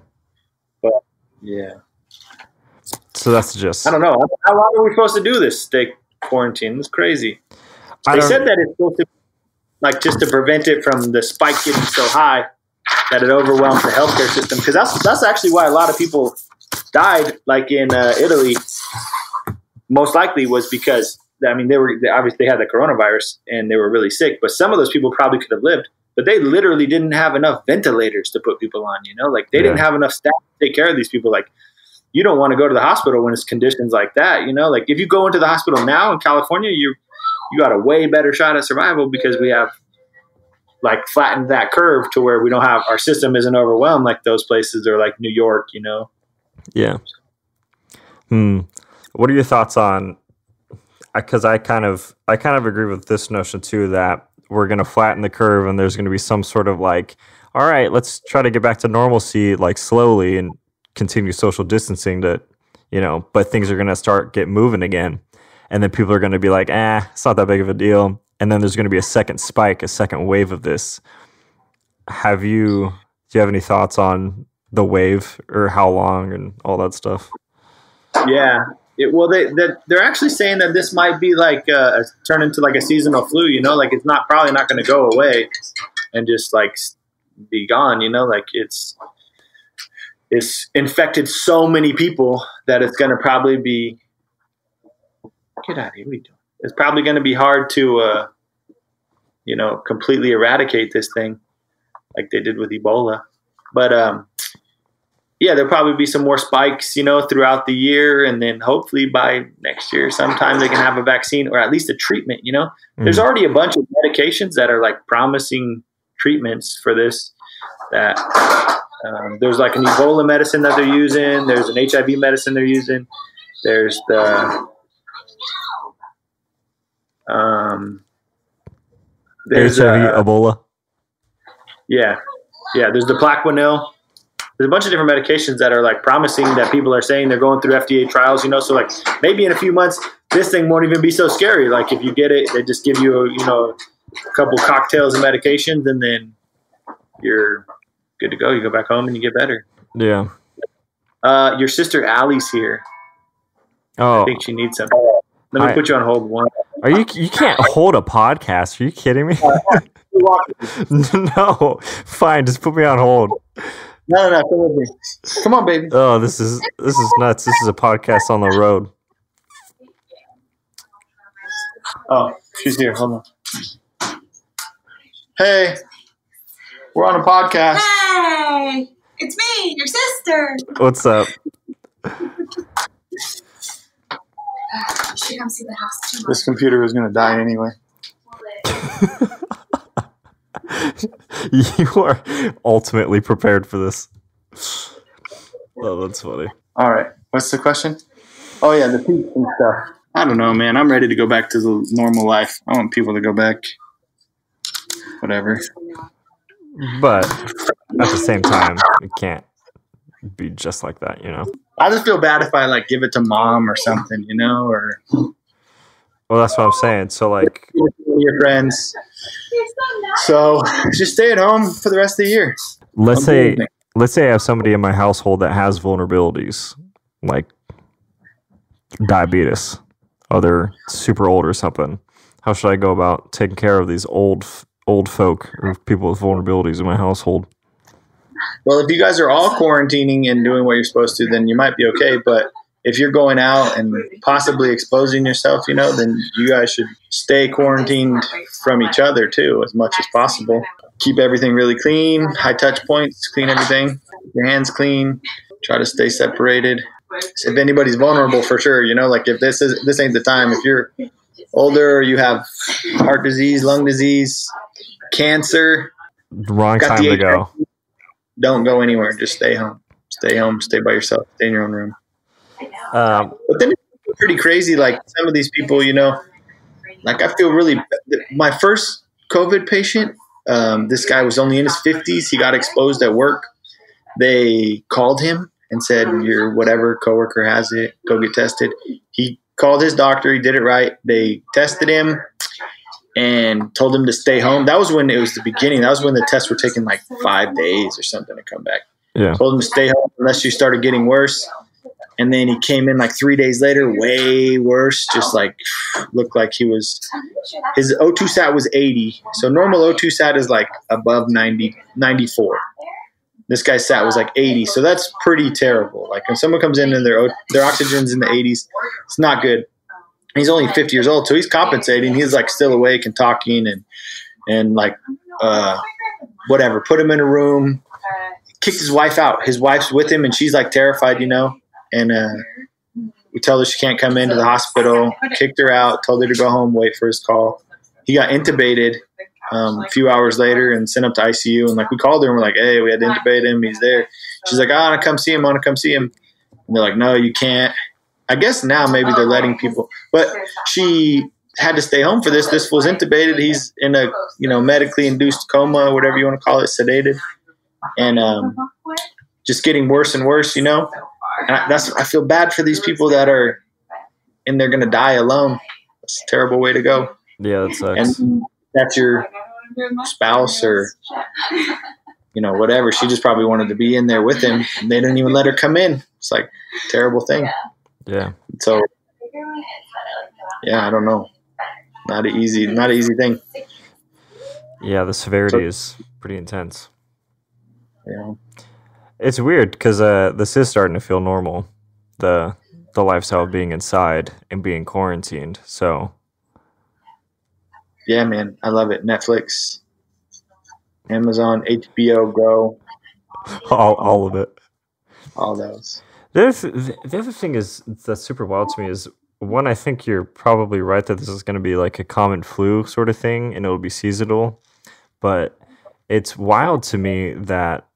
But yeah. So that's just. I don't know. How long are we supposed to do this? Stay quarantined. It's crazy. They said that it's supposed to, like, just to prevent it from the spike getting so high that it overwhelms the healthcare system. Because that's actually why a lot of people died, like in Italy. Most likely was because, I mean, they obviously had the coronavirus and they were really sick. But some of those people probably could have lived. But they literally didn't have enough ventilators to put people on. You know, like they didn't have enough staff to take care of these people. Like, you don't want to go to the hospital when it's conditions like that. You know, like if you go into the hospital now in California, you got a way better shot at survival because we have like flattened that curve to where we don't have, our system isn't overwhelmed like those places or like New York, you know? Yeah. What are your thoughts on, because I kind of agree with this notion too, that we're going to flatten the curve and there's going to be some sort of like, all right, let's try to get back to normalcy, like slowly, and continue social distancing to, you know, but things are going to start get moving again. And then people are going to be like, it's not that big of a deal. And then there's going to be a second spike, a second wave of this. Do you have any thoughts on the wave or how long and all that stuff? Yeah. Well, they're actually saying that this might be like turn into like a seasonal flu, you know, like it's probably not going to go away and just like be gone, you know, like it's infected so many people that it's going to probably be, get out of here. What are you doing? It's probably going to be hard to, you know, completely eradicate this thing like they did with Ebola. But, yeah, there'll probably be some more spikes, you know, throughout the year. And then hopefully by next year, sometime they can have a vaccine or at least a treatment, you know. There's already a bunch of medications that are like promising treatments for this. That there's like an Ebola medicine that they're using. There's an HIV medicine they're using. There's the... there's HIV, Ebola. Yeah. There's the Plaquenil. There's a bunch of different medications that are like promising that people are saying they're going through FDA trials. You know, so like maybe in a few months this thing won't even be so scary. Like if you get it, they just give you a couple cocktails of medications, and then you're good to go. You go back home and you get better. Yeah. Your sister Allie's here. Oh, I think she needs something. Let me put you on hold. You can't hold a podcast. Are you kidding me? No, fine. Just put me on hold. No, come with me. Come on, baby. Oh, this is nuts. This is a podcast on the road. Oh, she's here. Hold on. Hey, we're on a podcast. Hey, it's me, your sister. What's up? You should come see the house tomorrow. This computer is going to die anyway. You are ultimately prepared for this. Oh, that's funny. All right. What's the question? Oh, yeah, the peeps and stuff. I don't know, man. I'm ready to go back to the normal life. I want people to go back. Whatever. But at the same time, you can't be just like that, you know? I just feel bad if I like give it to mom or something, you know, or Well, that's what I'm saying. So like your friends. So just stay at home for the rest of the year. let's say I have somebody in my household that has vulnerabilities, like diabetes, or they're super old or something. How should I go about taking care of these old folk or people with vulnerabilities in my household? Well, if you guys are all quarantining and doing what you're supposed to, then you might be okay. But if you're going out and possibly exposing yourself, you know, then you guys should stay quarantined from each other too, as much as possible. Keep everything really clean, high touch points, clean everything, your hands clean, try to stay separated. If anybody's vulnerable, for sure, you know, like if this ain't the time. If you're older, you have heart disease, lung disease, cancer, Wrong time to go. Don't go anywhere. Just stay home. Stay home. Stay by yourself. Stay in your own room. But then it's pretty crazy. Like some of these people, you know, like I feel really. My first COVID patient, this guy was only in his 50s. He got exposed at work. They called him and said, "Your whatever coworker has it. Go get tested." He called his doctor. He did it right. They tested him and told him to stay home. That was when it was the beginning. That was when the tests were taking like 5 days or something to come back. Yeah. Told him to stay home unless you started getting worse. And then he came in like 3 days later, way worse, just like looked like his O2 sat was 80. So normal O2 sat is like above 90, 94. This guy's sat was like 80. So that's pretty terrible. Like when someone comes in and their oxygen's in the 80s, it's not good. He's only 50 years old, so he's compensating. He's like still awake and talking and like whatever. Put him in a room, kicked his wife out. His wife's with him, and she's like terrified, you know. And we tell her she can't come into the hospital. Kicked her out. Told her to go home, wait for his call. He got intubated a few hours later and sent up to ICU. And like we called her and we're like, "Hey, we had to intubate him. He's there." She's like, "I want to come see him. I want to come see him." And they're like, "No, you can't." I guess now maybe they're letting people, but she had to stay home for this. This fool's intubated. He's in a, you know, medically induced coma, whatever you want to call it, sedated, and just getting worse and worse, you know. And I feel bad for these people that are, and they're going to die alone. It's a terrible way to go. Yeah, that sucks. And that's your spouse or, you know, whatever. She just probably wanted to be in there with him, and they didn't even let her come in. It's like a terrible thing. Yeah. So, yeah, I don't know. Not an easy thing. Yeah, the severity is pretty intense. Yeah. It's weird because this is starting to feel normal, the lifestyle of being inside and being quarantined. So, yeah, man, I love it. Netflix, Amazon, HBO Go, all of it. All those. The other thing is that's super wild to me is, one, I think you're probably right that this is going to be like a common flu sort of thing and it'll be seasonal, but it's wild to me that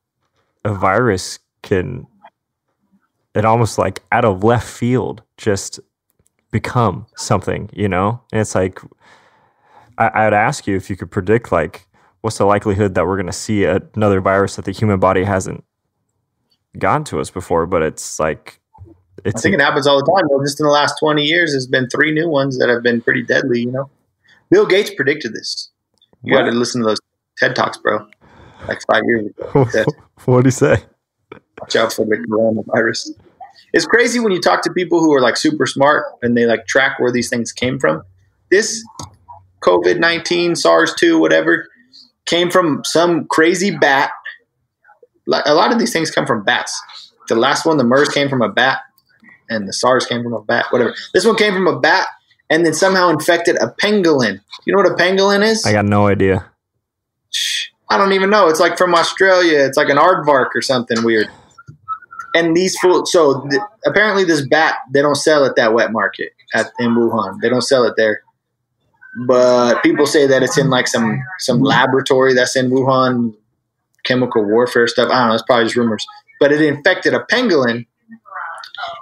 a virus can, it almost like out of left field, just become something, you know? And it's like, I'd ask you if you could predict, like, what's the likelihood that we're going to see another virus that the human body hasn't gotten to us before, but it's like I think it happens all the time. Well, just in the last 20 years, there's been 3 new ones that have been pretty deadly, you know. Bill Gates predicted this. You got to listen to those TED Talks, bro. Like 5 years ago. What did he say? Watch out for the coronavirus. It's crazy when you talk to people who are like super smart and they like track where these things came from. This COVID-19, SARS-2, whatever, came from some crazy bat. A lot of these things come from bats. The last one, the MERS, came from a bat, and the SARS came from a bat, whatever. This one came from a bat and then somehow infected a pangolin. You know what a pangolin is? I got no idea. I don't even know. It's like from Australia. It's like an aardvark or something weird. And these fools, apparently this bat, they don't sell at that wet market in Wuhan. They don't sell it there. But people say that it's in like some laboratory that's in Wuhan, chemical warfare stuff. I don't know. It's probably just rumors. But it infected a pangolin.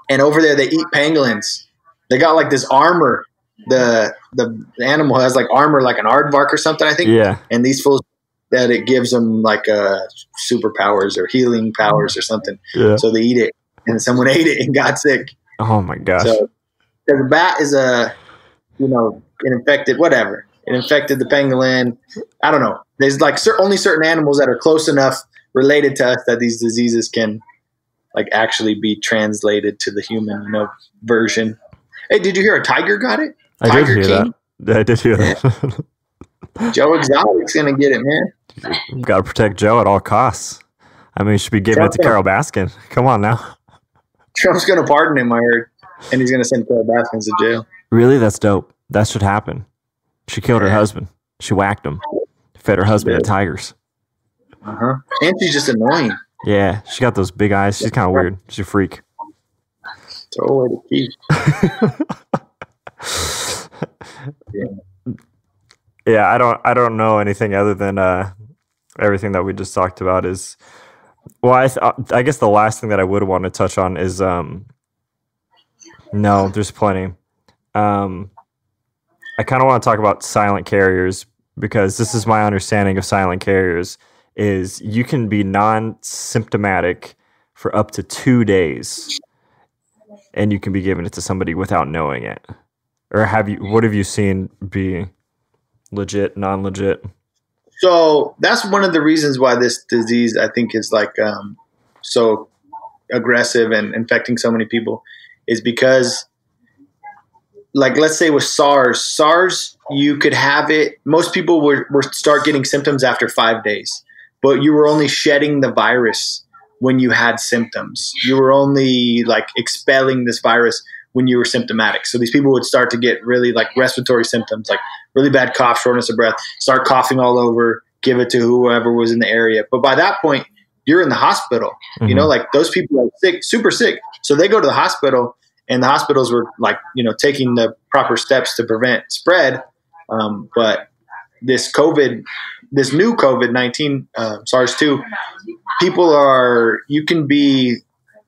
And over there, they eat pangolins. They got like this armor. The animal has like armor like an aardvark or something, I think. Yeah. And these fools that it gives them like superpowers or healing powers or something. Yeah. So they eat it, and someone ate it and got sick. Oh my gosh. So the bat is it infected, whatever. It infected the pangolin. I don't know. There's like only certain animals that are close enough related to us that these diseases can like actually be translated to the human, version. Hey, did you hear a tiger got it? I did hear that. I did hear that. Joe Exotic's going to get it, man. Got to protect Joe at all costs. I mean, you should be giving it to Carol Baskin. Come on now. Trump's going to pardon him, I heard. And he's going to send Carol Baskin to jail. Really? That's dope. That should happen. She killed her husband. She whacked him. Fed her husband to tigers. Uh-huh. And she's just annoying. Yeah, she got those big eyes. She's kind of weird. She's a freak. Throw away the key. Yeah, I don't know anything other than everything that we just talked about is. Well, I guess the last thing that I would want to touch on is no, there's plenty. I kind of want to talk about silent carriers because this is my understanding of silent carriers is you can be non-symptomatic for up to 2 days and you can be giving it to somebody without knowing it. Or what have you seen be legit, non-legit? So that's one of the reasons why this disease, I think, is like so aggressive and infecting so many people is because, like, let's say with SARS, you could have it. Most people were start getting symptoms after 5 days, but you were only shedding the virus when you had symptoms. You were only like expelling this virus when you were symptomatic. So these people would start to get really like respiratory symptoms, like really bad cough, shortness of breath, start coughing all over, give it to whoever was in the area. But by that point, you're in the hospital. Mm-hmm. Like those people are sick, super sick. So they go to the hospital, and the hospitals were like, taking the proper steps to prevent spread. But this new COVID-19, SARS-2, you can be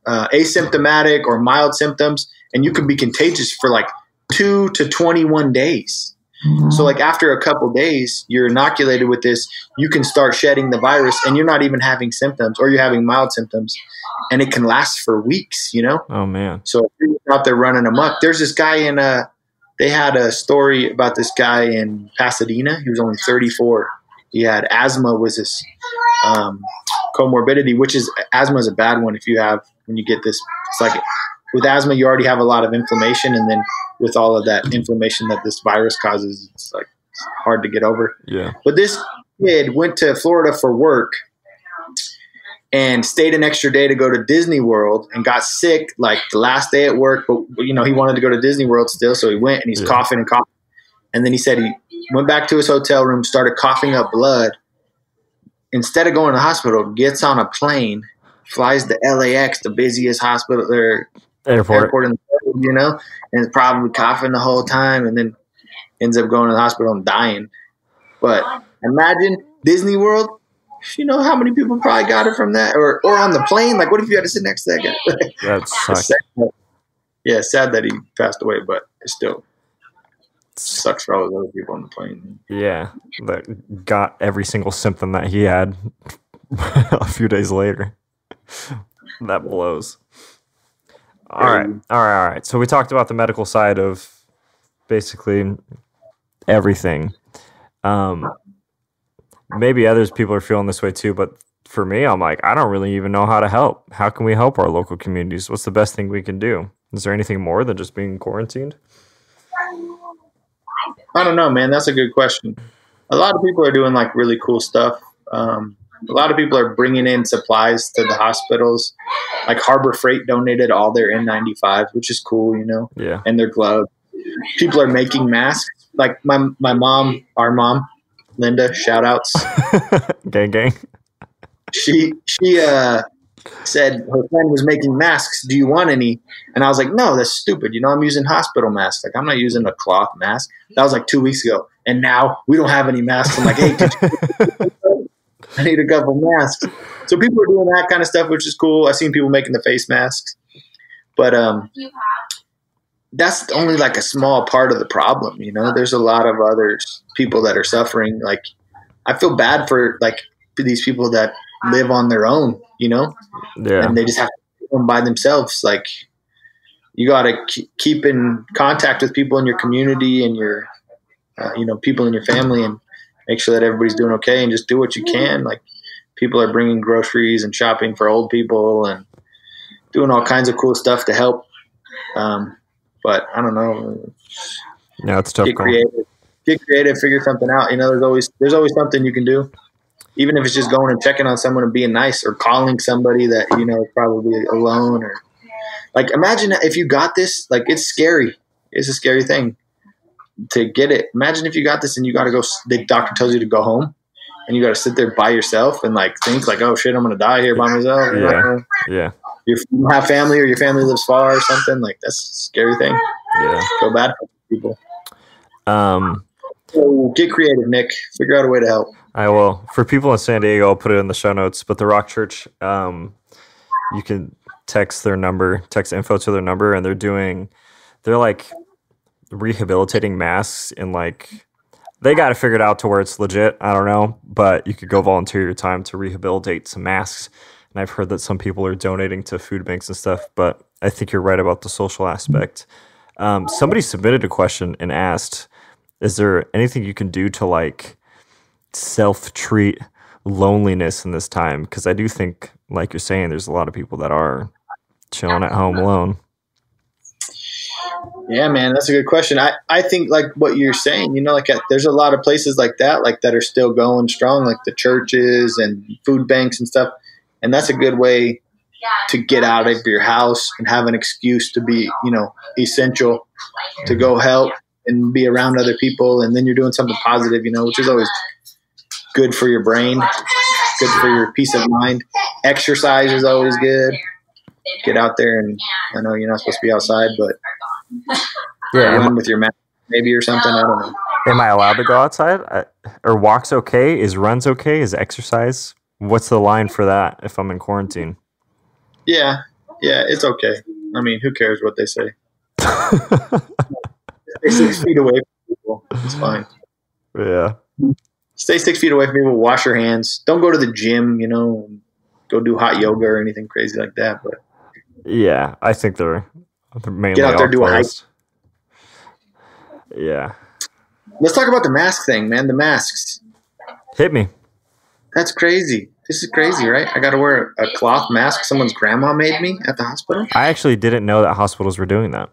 asymptomatic or mild symptoms, and you can be contagious for like 2 to 21 days. Mm-hmm. So like after a couple days, you're inoculated with this, you can start shedding the virus and you're not even having symptoms, or you're having mild symptoms, and it can last for weeks, Oh man. So if you're out there running amok, there's this guy they had a story about this guy in Pasadena. He was only 34. He had asthma, was this comorbidity, asthma is a bad one when you get this. It's like with asthma, you already have a lot of inflammation, and then with all of that inflammation that this virus causes, it's like hard to get over. Yeah. But this kid went to Florida for work and stayed an extra day to go to Disney World and got sick like the last day at work. But, he wanted to go to Disney World still. So he went and he's coughing and coughing. And then he said he went back to his hotel room, started coughing up blood. Instead of going to the hospital, gets on a plane, flies to LAX, the busiest hospital or airport in the world, and is probably coughing the whole time, and then ends up going to the hospital and dying. But imagine Disney World. How many people probably got it from that, or on the plane? Like, what if you had to sit next to that guy? That sucks. Yeah, sad that he passed away, but it still sucks for all those other people on the plane. Yeah, that got every single symptom that he had a few days later. That blows. All right. So we talked about the medical side of basically everything. Maybe people are feeling this way too, but for me, I'm like, I don't really even know how to help. How can we help our local communities? What's the best thing we can do? Is there anything more than just being quarantined? I don't know, man. That's a good question. A lot of people are doing like really cool stuff. A lot of people are bringing in supplies to the hospitals. Like Harbor Freight donated all their N95s, which is cool, Yeah. And their gloves. People are making masks. Like my mom, our mom, Linda, shout outs. Gang. She said her friend was making masks. Do you want any? And I was like, no, that's stupid. I'm using hospital masks. Like, I'm not using a cloth mask. That was like 2 weeks ago. And now we don't have any masks. I'm like, hey, I need a couple masks. So people are doing that kind of stuff, which is cool. I've seen people making the face masks. But that's only like a small part of the problem. There's a lot of other people that are suffering. Like I feel bad for these people that live on their own, and they just have to live by themselves. Like, you got to keep in contact with people in your community and your, people in your family, and make sure that everybody's doing okay, and just do what you can. Like, people are bringing groceries and shopping for old people and doing all kinds of cool stuff to help. But I don't know. No, it's tough. Get creative, figure something out. There's always something you can do, even if it's just going and checking on someone and being nice, or calling somebody that is probably alone. Or imagine if you got this. Like, it's scary. It's a scary thing to get it. Imagine if you got this and you got to go. The doctor tells you to go home, and you got to sit there by yourself and think oh shit, I'm gonna die here by myself. Yeah. You don't have family, or your family lives far, or something. That's a scary thing. Yeah. Feel bad for people. So get creative, Nick. Figure out a way to help. I will. For people in San Diego, I'll put it in the show notes. But the Rock Church, you can text info to their number, and they're rehabilitating masks, and they got to figure it out to where it's legit. I don't know, but you could go volunteer your time to rehabilitate some masks. And I've heard that some people are donating to food banks and stuff, but I think you're right about the social aspect. Somebody submitted a question and asked, is there anything you can do to self-treat loneliness in this time? Because I do think, like you're saying, there's a lot of people that are chilling at home alone. Yeah, man, that's a good question. I think what you're saying, there's a lot of places like that are still going strong, like the churches and food banks and stuff. And that's a good way to get out of your house and have an excuse to be, essential, to go help and be around other people. And then you're doing something positive, which is always good for your brain, good for your peace of mind. Exercise is always good. Get out there, and I know you're not supposed to be outside, but run with your mask maybe or something. I don't know. Am I allowed to go outside? Or walk's okay? Is run's okay? Is exercise? What's the line for that if I'm in quarantine? Yeah, it's okay. I mean, who cares what they say? Stay 6 feet away from people. It's fine. Yeah. Stay 6 feet away from people. Wash your hands. Don't go to the gym, go do hot yoga or anything crazy like that. But yeah, I think they're mainly get out there, do a hike. Yeah. Let's talk about the mask thing, man. The masks. Hit me. That's crazy. This is crazy, right? I got to wear a cloth mask someone's grandma made me at the hospital. I actually didn't know that hospitals were doing that.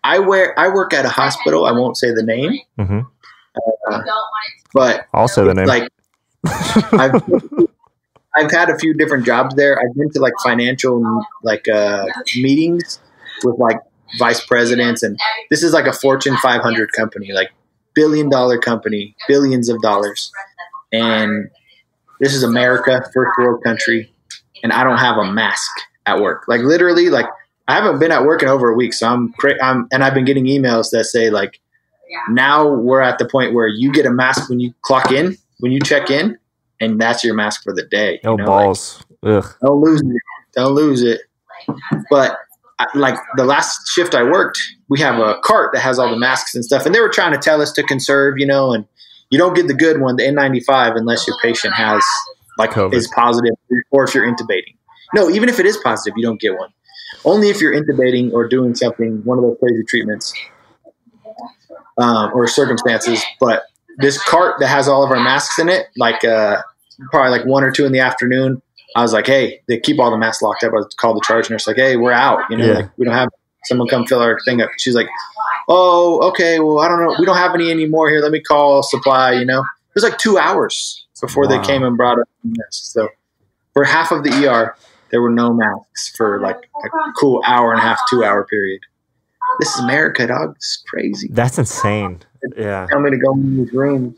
I work at a hospital. I won't say the name. Mm-hmm. But I'll say the name. I've had a few different jobs there. I've been to financial meetings with vice presidents, and this is a Fortune 500 company, $1 billion company, billions of dollars, and this is America, first world country, and I don't have a mask at work. Literally, I haven't been at work in over a week, so and I've been getting emails that say now we're at the point where you get a mask when you clock in, when you check in, and that's your mask for the day. No balls. Ugh. Don't lose it. But the last shift I worked, we have a cart that has all the masks and stuff, and they were trying to tell us to conserve, and you don't get the good one, the N95, unless your patient has COVID. Is positive, or if you're intubating. No, even if it is positive, you don't get one. Only if you're intubating or doing something, one of those crazy treatments or circumstances. But this cart that has all of our masks in it, probably 1 or 2 in the afternoon, I was like, hey, they keep all the masks locked up. I called the charge nurse, hey, we're out. We don't have someone come fill our thing up. She's like, oh, okay, well, I don't know. We don't have any anymore here. Let me call supply, It was 2 hours before they came and brought us masks. So for half of the ER, there were no masks for a cool hour and a half, 2 hour period. This is America, dog. It's crazy. That's insane. Yeah. Tell me to go in these rooms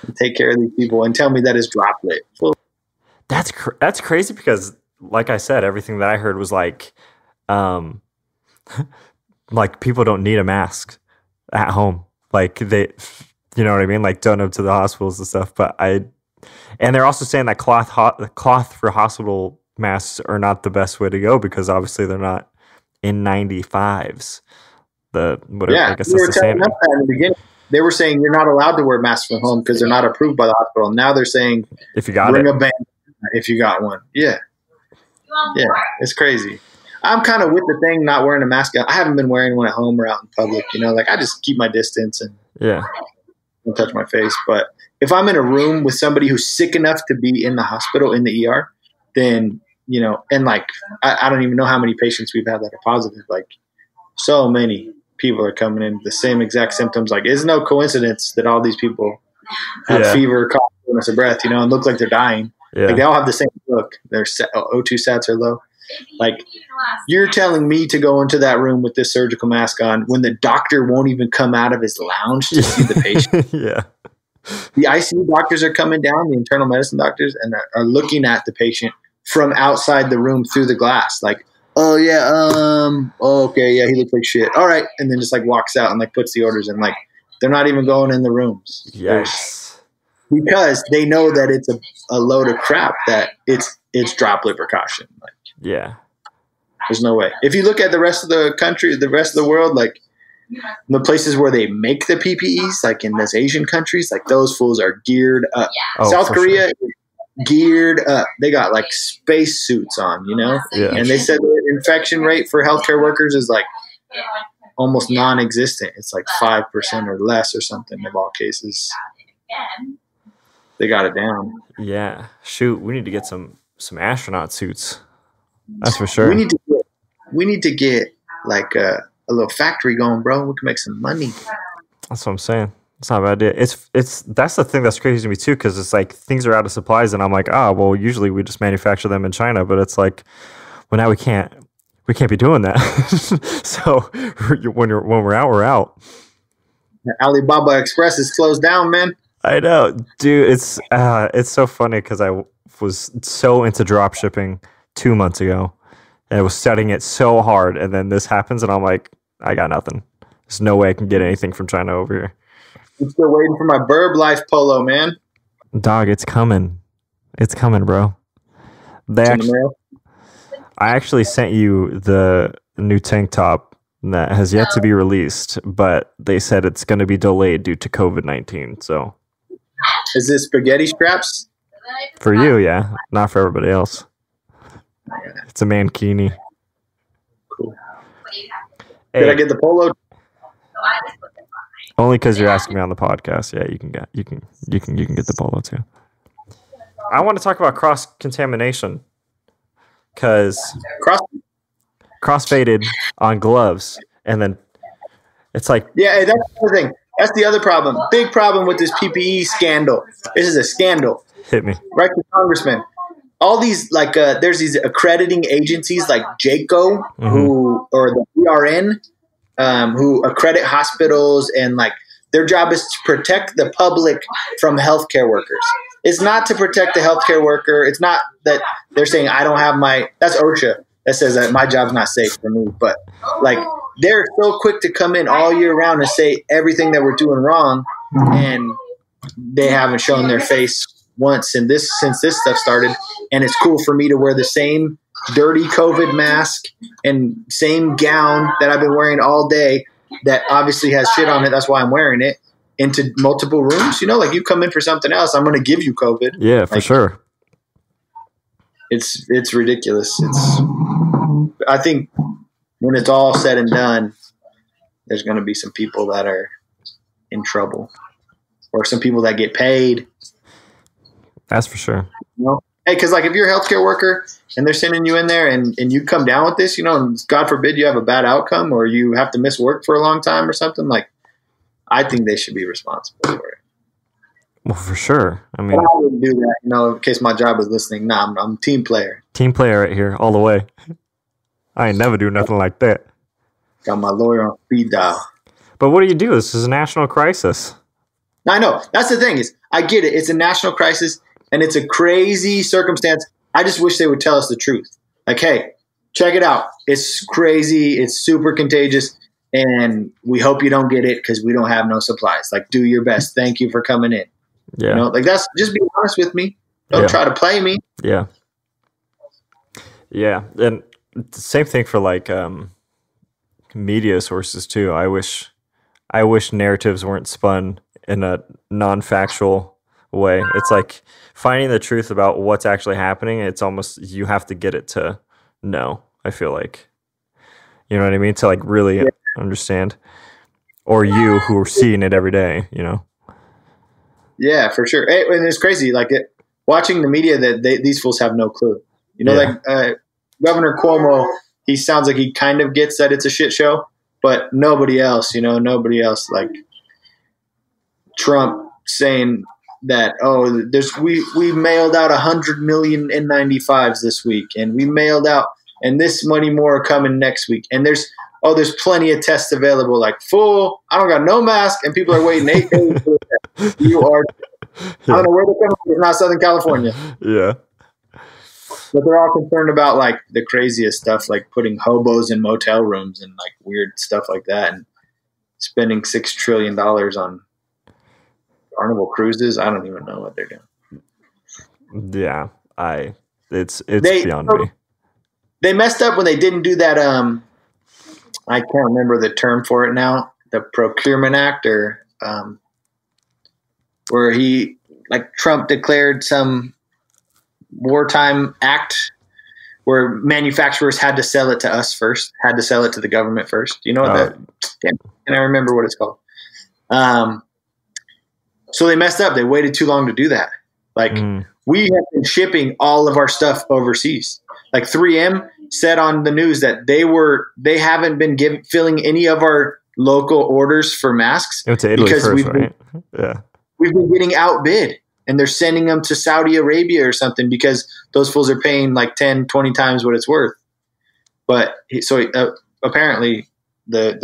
and take care of these people and tell me that it's droplet. Well, that's crazy because, like I said, everything that I heard was people don't need a mask at home. They, you know what I mean? Don't up to the hospitals and stuff. And they're also saying that cloth for hospital masks are not the best way to go because obviously they're not N95s. I guess we that's were the telling same. us that in the beginning. they were saying you're not allowed to wear masks from home because they're not approved by the hospital. Now they're saying if you got bring it, a band if you got one. Yeah, it's crazy. I'm kind of with the thing not wearing a mask. I haven't been wearing one at home or out in public. Like I just keep my distance and don't touch my face. But if I'm in a room with somebody who's sick enough to be in the hospital in the ER, then and like I don't even know how many patients we've had that are positive. Like so many people are coming in with the same exact symptoms. Like it's no coincidence that all these people have fever, cough, shortness of breath, and look like they're dying. Like they all have the same look. Their O2 sats are low. Like you're telling me to go into that room with this surgical mask on when the doctor won't even come out of his lounge to see the patient. The ICU doctors are coming down, the internal medicine doctors, and are looking at the patient from outside the room through the glass. Like, okay, yeah, he looks like shit. All right. And then just like walks out and like puts the orders in. Like they're not even going in the rooms. Yes. Because they know that it's a load of crap, that it's droplet precaution. Like, there's no way. If you look at the rest of the country, the rest of the world, like the places where they make the PPEs, like in those Asian countries, like those fools are geared up. South Korea is geared up. They got like space suits on, and they said the infection rate for healthcare workers is like almost non-existent. It's like 5% or less or something of all cases. They got it down. Yeah. Shoot, we need to get some astronaut suits. That's for sure. We need to get like a little factory going, bro. We can make some money. That's what I'm saying. It's not a bad idea. It's that's the thing that's crazy to me too, because it's like things are out of supplies, and I'm like, well, usually we just manufacture them in China, but it's like, well, now we can't be doing that. So when we're out, we're out. Alibaba Express is closed down, man. I know, dude. It's so funny because I was so into drop shipping 2 months ago, and I was studying it so hard, and then this happens, and I'm like, I got nothing. There's no way I can get anything from China over here. I'm still waiting for my Burb Life polo, man. Dog, it's coming. It's coming, bro. I actually sent you the new tank top that has yet to be released, but they said it's going to be delayed due to COVID-19. So, is this spaghetti straps? For you, yeah. Not for everybody else. It's a mankini. Cool. Hey. Did I get the polo? Only because you're asking me on the podcast. Yeah, you can get the polo too. I want to talk about cross contamination because cross-faded on gloves, and then it's like that's the other thing. That's the other problem. Big problem with this PPE scandal. This is a scandal. Hit me right to Congressman. All these there's these accrediting agencies like JACO or the ERN. Who accredit hospitals, and like their job is to protect the public from healthcare workers. It's not to protect the healthcare worker. It's not that they're saying I don't have that's OSHA that says that my job's not safe for me. But like they're so quick to come in all year round and say everything that we're doing wrong, and they haven't shown their face once since this stuff started. And it's cool for me to wear the same dirty COVID mask and same gown that I've been wearing all day that obviously has shit on it. That's why I'm wearing it into multiple rooms. Like you come in for something else, I'm going to give you COVID. Yeah, for sure. It's ridiculous. I think when it's all said and done, there's going to be some people that are in trouble or some people that get paid. That's for sure. Hey, because like if you're a healthcare worker and they're sending you in there and you come down with this, and God forbid you have a bad outcome or you have to miss work for a long time or something, like I think they should be responsible for it. Well, for sure. I mean, I wouldn't do that, in case my job is listening. Nah, I'm a team player. Team player right here, all the way. I ain't never do nothing like that. Got my lawyer on speed dial. But what do you do? This is a national crisis. I know. That's the thing is, I get it. It's a national crisis. And it's a crazy circumstance. I just wish they would tell us the truth. Like, hey, check it out. It's crazy. It's super contagious. And we hope you don't get it because we don't have no supplies. Like, do your best. Thank you for coming in. Yeah. That's just be honest with me. Don't try to play me. Yeah. Yeah. And the same thing for like media sources too. I wish I wish narratives weren't spun in a non-factual way. It's like finding the truth about what's actually happening. It's almost, you have to get it to know, I feel like. You know what I mean? To like really understand. Or you who are seeing it every day, you know? Yeah, for sure. And it's crazy. Like watching the media, that these fools have no clue. You know, like Governor Cuomo, he sounds like he kind of gets that it's a shit show, but nobody else, like Trump saying that, we mailed out 100 million N95s this week, and we mailed out, and this many more are coming next week. And there's plenty of tests available. Like, fool, I don't got no mask, and people are waiting 8 days for the test. You are, I don't know where they're coming from. It's not Southern California. Yeah. But they're all concerned about like the craziest stuff, like putting hobos in motel rooms and like weird stuff like that, and spending $6 trillion on Carnival cruises. I don't even know what they're doing. Yeah, it's beyond me. They messed up when they didn't do that. I can't remember the term for it now. The Procurement Act, or where Trump declared some wartime act where manufacturers had to sell it to us first, had to sell it to the government first. You know what can I remember what it's called? So they messed up. They waited too long to do that. Like we have been shipping all of our stuff overseas. Like 3M said on the news that they haven't been filling any of our local orders for masks to Italy because first, right? We've been getting outbid. And they're sending them to Saudi Arabia or something because those fools are paying like 10, 20 times what it's worth. But apparently they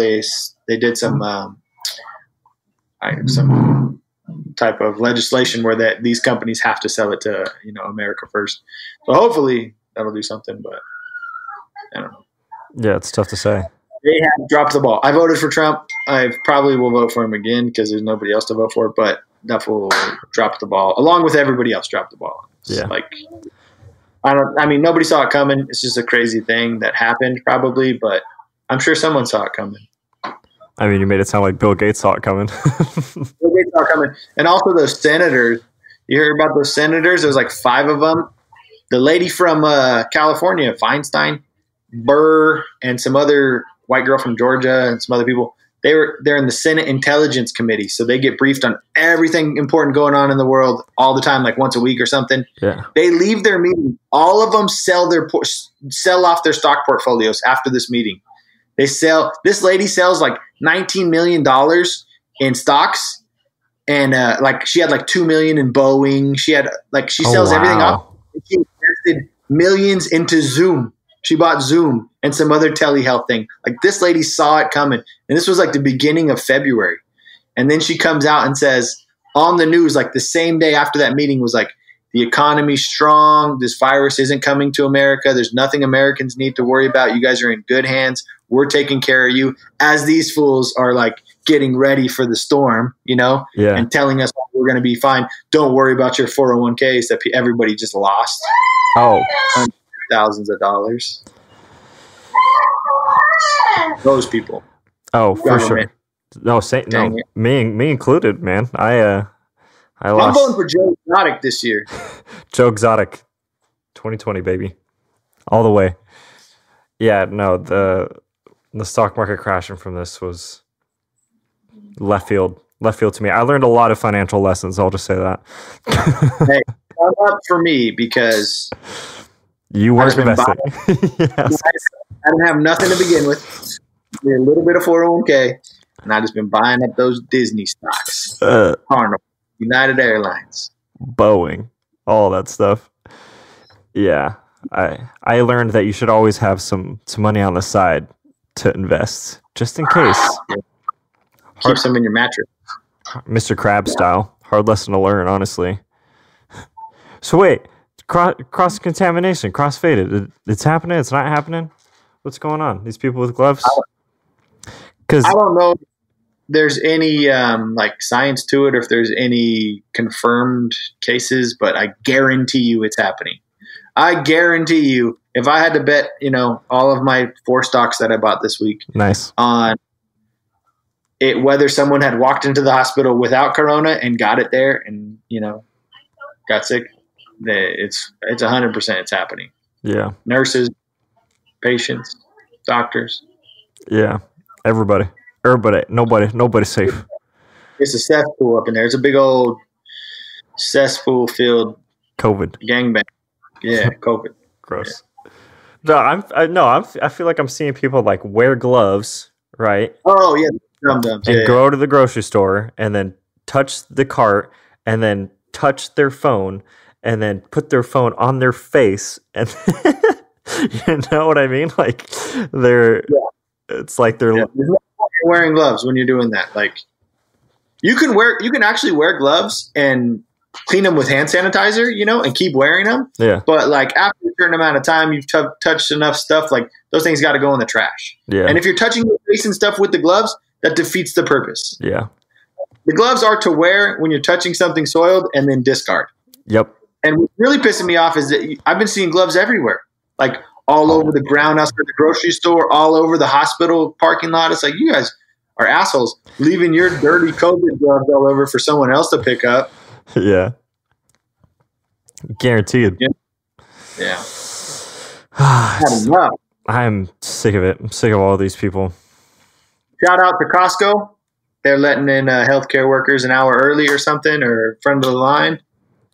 did some type of legislation where these companies have to sell it to America first. So hopefully that'll do something, but I don't know. Yeah, it's tough to say. They have dropped the ball. I voted for Trump. I probably will vote for him again because there's nobody else to vote for, but that fool dropped the ball along with everybody else dropped the ball. Yeah. Like, nobody saw it coming. It's just a crazy thing that happened probably, but I'm sure someone saw it coming. I mean, you made it sound like Bill Gates saw it coming. Bill Gates saw it coming. And also those senators, you hear about those senators? There's like 5 of them. The lady from California, Feinstein, Burr, and some other white girl from Georgia and some other people. They're in the Senate Intelligence Committee, so they get briefed on everything important going on in the world all the time, like once a week or something. Yeah. They leave their meeting. All of them sell off their stock portfolios after this meeting. This lady sells like $19 million in stocks, and she had like $2 million in Boeing. She sells everything off. She invested millions into Zoom. She bought Zoom and some other telehealth thing. Like, this lady saw it coming. And this was like the beginning of February. And then she comes out and says on the news, like the same day after that meeting, was like, the economy's strong. This virus isn't coming to America. There's nothing Americans need to worry about. You guys are in good hands. We're taking care of you. As these fools are like getting ready for the storm, and telling us we're going to be fine. Don't worry about your 401ks that everybody just lost. Oh, thousands of dollars. Those people. Oh, for sure. No, me included, man. I lost. I'm voting for Joe Exotic this year. Joe Exotic, 2020, baby, all the way. Yeah, no, the stock market crashing from this was left field to me. I learned a lot of financial lessons. I'll just say that. Hey, come up for me because you weren't investing. Yes. I didn't have nothing to begin with. A little bit of 401k, and I just been buying up those Disney stocks, Carnival, United Airlines, Boeing, all that stuff. Yeah, I learned that you should always have some money on the side to invest, just in case. Keep some in your mattress, Mr. Krabs style. Hard lesson to learn, honestly. So wait, cross contamination, cross-faded. It's happening. It's not happening. What's going on? These people with gloves. Because I don't know if there's any science to it, or if there's any confirmed cases, but I guarantee you it's happening. I guarantee you, if I had to bet, all of my 4 stocks that I bought this week, nice, on whether someone had walked into the hospital without corona and got it there and, got sick, it's 100% it's happening. Yeah. Nurses, patients, doctors. Yeah. Everybody. Nobody's safe. It's a cesspool up in there. It's a big old cesspool filled COVID. gangbang. Yeah, COVID. Gross. Yeah. I feel like I'm seeing people like wear gloves, right? Oh yeah, dum-dums. And go to the grocery store and then touch the cart and then touch their phone and then put their phone on their face and you know what I mean? Like it's like they're You're wearing gloves when you're doing that. Like you can actually wear gloves and clean them with hand sanitizer, and keep wearing them. Yeah. But like after a certain amount of time, you've touched enough stuff. Like those things got to go in the trash. Yeah. And if you're touching your face and stuff with the gloves, that defeats the purpose. Yeah. The gloves are to wear when you're touching something soiled and then discard. Yep. And what's really pissing me off is that I've been seeing gloves everywhere, like all over the ground outside the grocery store, all over the hospital parking lot. It's like, you guys are assholes leaving your dirty COVID gloves all over for someone else to pick up. Yeah. Guaranteed. Yeah. I'm sick of it. I'm sick of all these people. Shout out to Costco. They're letting in healthcare workers an hour early or something, or front of the line.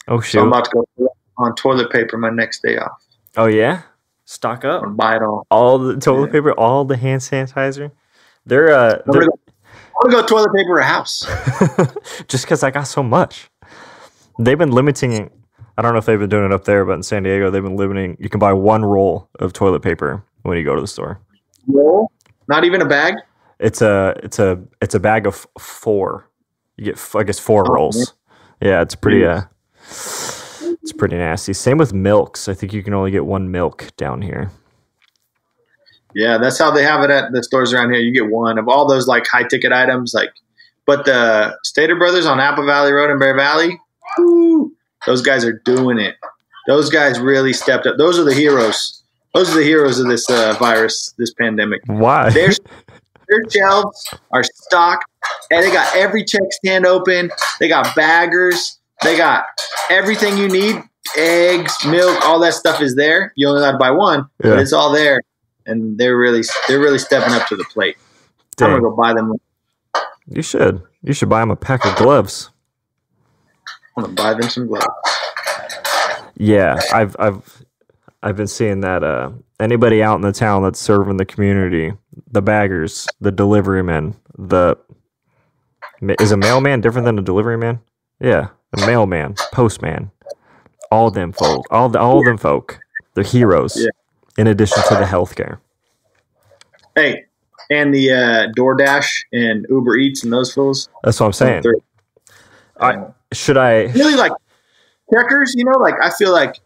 Oh, shoot. So I'm about to go on toilet paper my next day off. Oh, yeah? Stock up. And buy it all. All the toilet paper, all the hand sanitizer. I'm going to go toilet paper a house. Just because I got so much. They've been limiting, I don't know if they've been doing it up there, but in San Diego, they've been limiting, you can buy one roll of toilet paper when you go to the store. Roll? Not even a bag? It's a bag of 4. You get, I guess, 4 rolls. Man. Yeah, it's pretty nasty. Same with milks. I think you can only get 1 milk down here. Yeah, that's how they have it at the stores around here. You get 1 of all those like high ticket items, but the Stater Brothers on Apple Valley Road in Bear Valley, woo, those guys are doing it. Those guys really stepped up. Those are the heroes. Those are the heroes of this virus, this pandemic. Why? Their shelves are stocked, and they got every check stand open. They got baggers. They got everything you need. Eggs, milk, all that stuff is there. You only got to buy 1, but it's all there. And they're really stepping up to the plate. Dang. I'm gonna go buy them. You should buy them a pack of gloves. I'm gonna buy them some gloves. Yeah, I've been seeing that. Anybody out in the town that's serving the community, the baggers, the delivery men, is a mailman different than a delivery man? Yeah, a mailman, postman, all them folk, all them folk, they're heroes. Yeah. In addition to the healthcare. Hey, and the DoorDash and Uber Eats and those fools. That's what I'm saying. Should I really like checkers? I feel like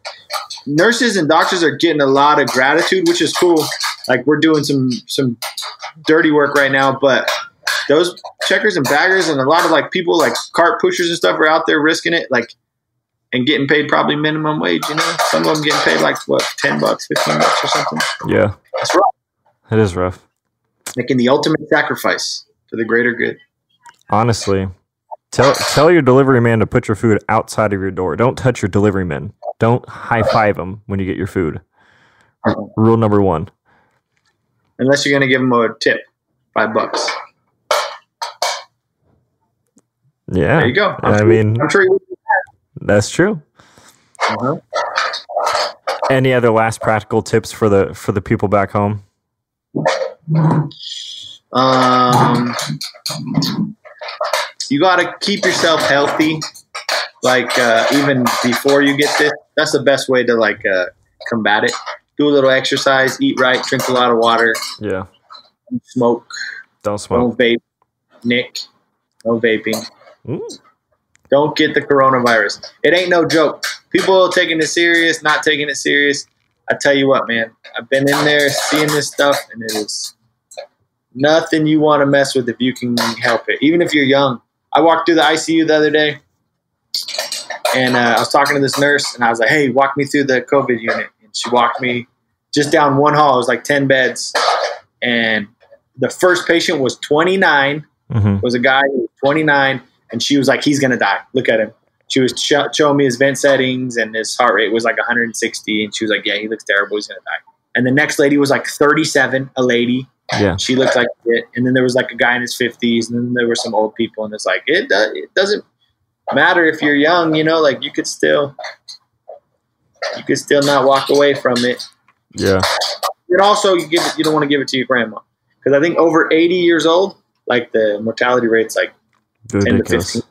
nurses and doctors are getting a lot of gratitude, which is cool. Like we're doing some dirty work right now, but those checkers and baggers and a lot of like people like cart pushers and stuff are out there risking it. And getting paid probably minimum wage, Some of them getting paid like, what, $10, $15 or something? Yeah. That's rough. It is rough. Making the ultimate sacrifice for the greater good. Honestly, tell your delivery man to put your food outside of your door. Don't touch your delivery men. Don't high-five them when you get your food. Rule number 1. Unless you're going to give them a tip, $5. Yeah. There you go. I'm sure you. That's true. Uh-huh. Any other last practical tips for the people back home? You got to keep yourself healthy. Even before you get this, that's the best way to combat it. Do a little exercise, eat right, drink a lot of water. Yeah. Don't smoke. Don't smoke. Don't vape. Nick. No vaping. Mm. Don't get the coronavirus. It ain't no joke. People taking it serious, not taking it serious. I tell you what, man. I've been in there seeing this stuff, and it is nothing you want to mess with if you can help it. Even if you're young. I walked through the ICU the other day, and I was talking to this nurse, and I was like, hey, walk me through the COVID unit. And she walked me just down one hall. It was like 10 beds. And the first patient was 29, was a guy who was 29, and she was like, he's going to die. Look at him. She was showing me his vent settings, and his heart rate was like 160, and she was like, yeah, he looks terrible. He's going to die. And the next lady was like 37, a lady. Yeah. She looked like it. And then there was like a guy in his 50s, and then there were some old people, and it's like, it doesn't matter if you're young, you know, like you could still not walk away from it. Yeah. And also you don't want to give it to your grandma, because I think over 80 years old, like the mortality rate's like 10 to 15.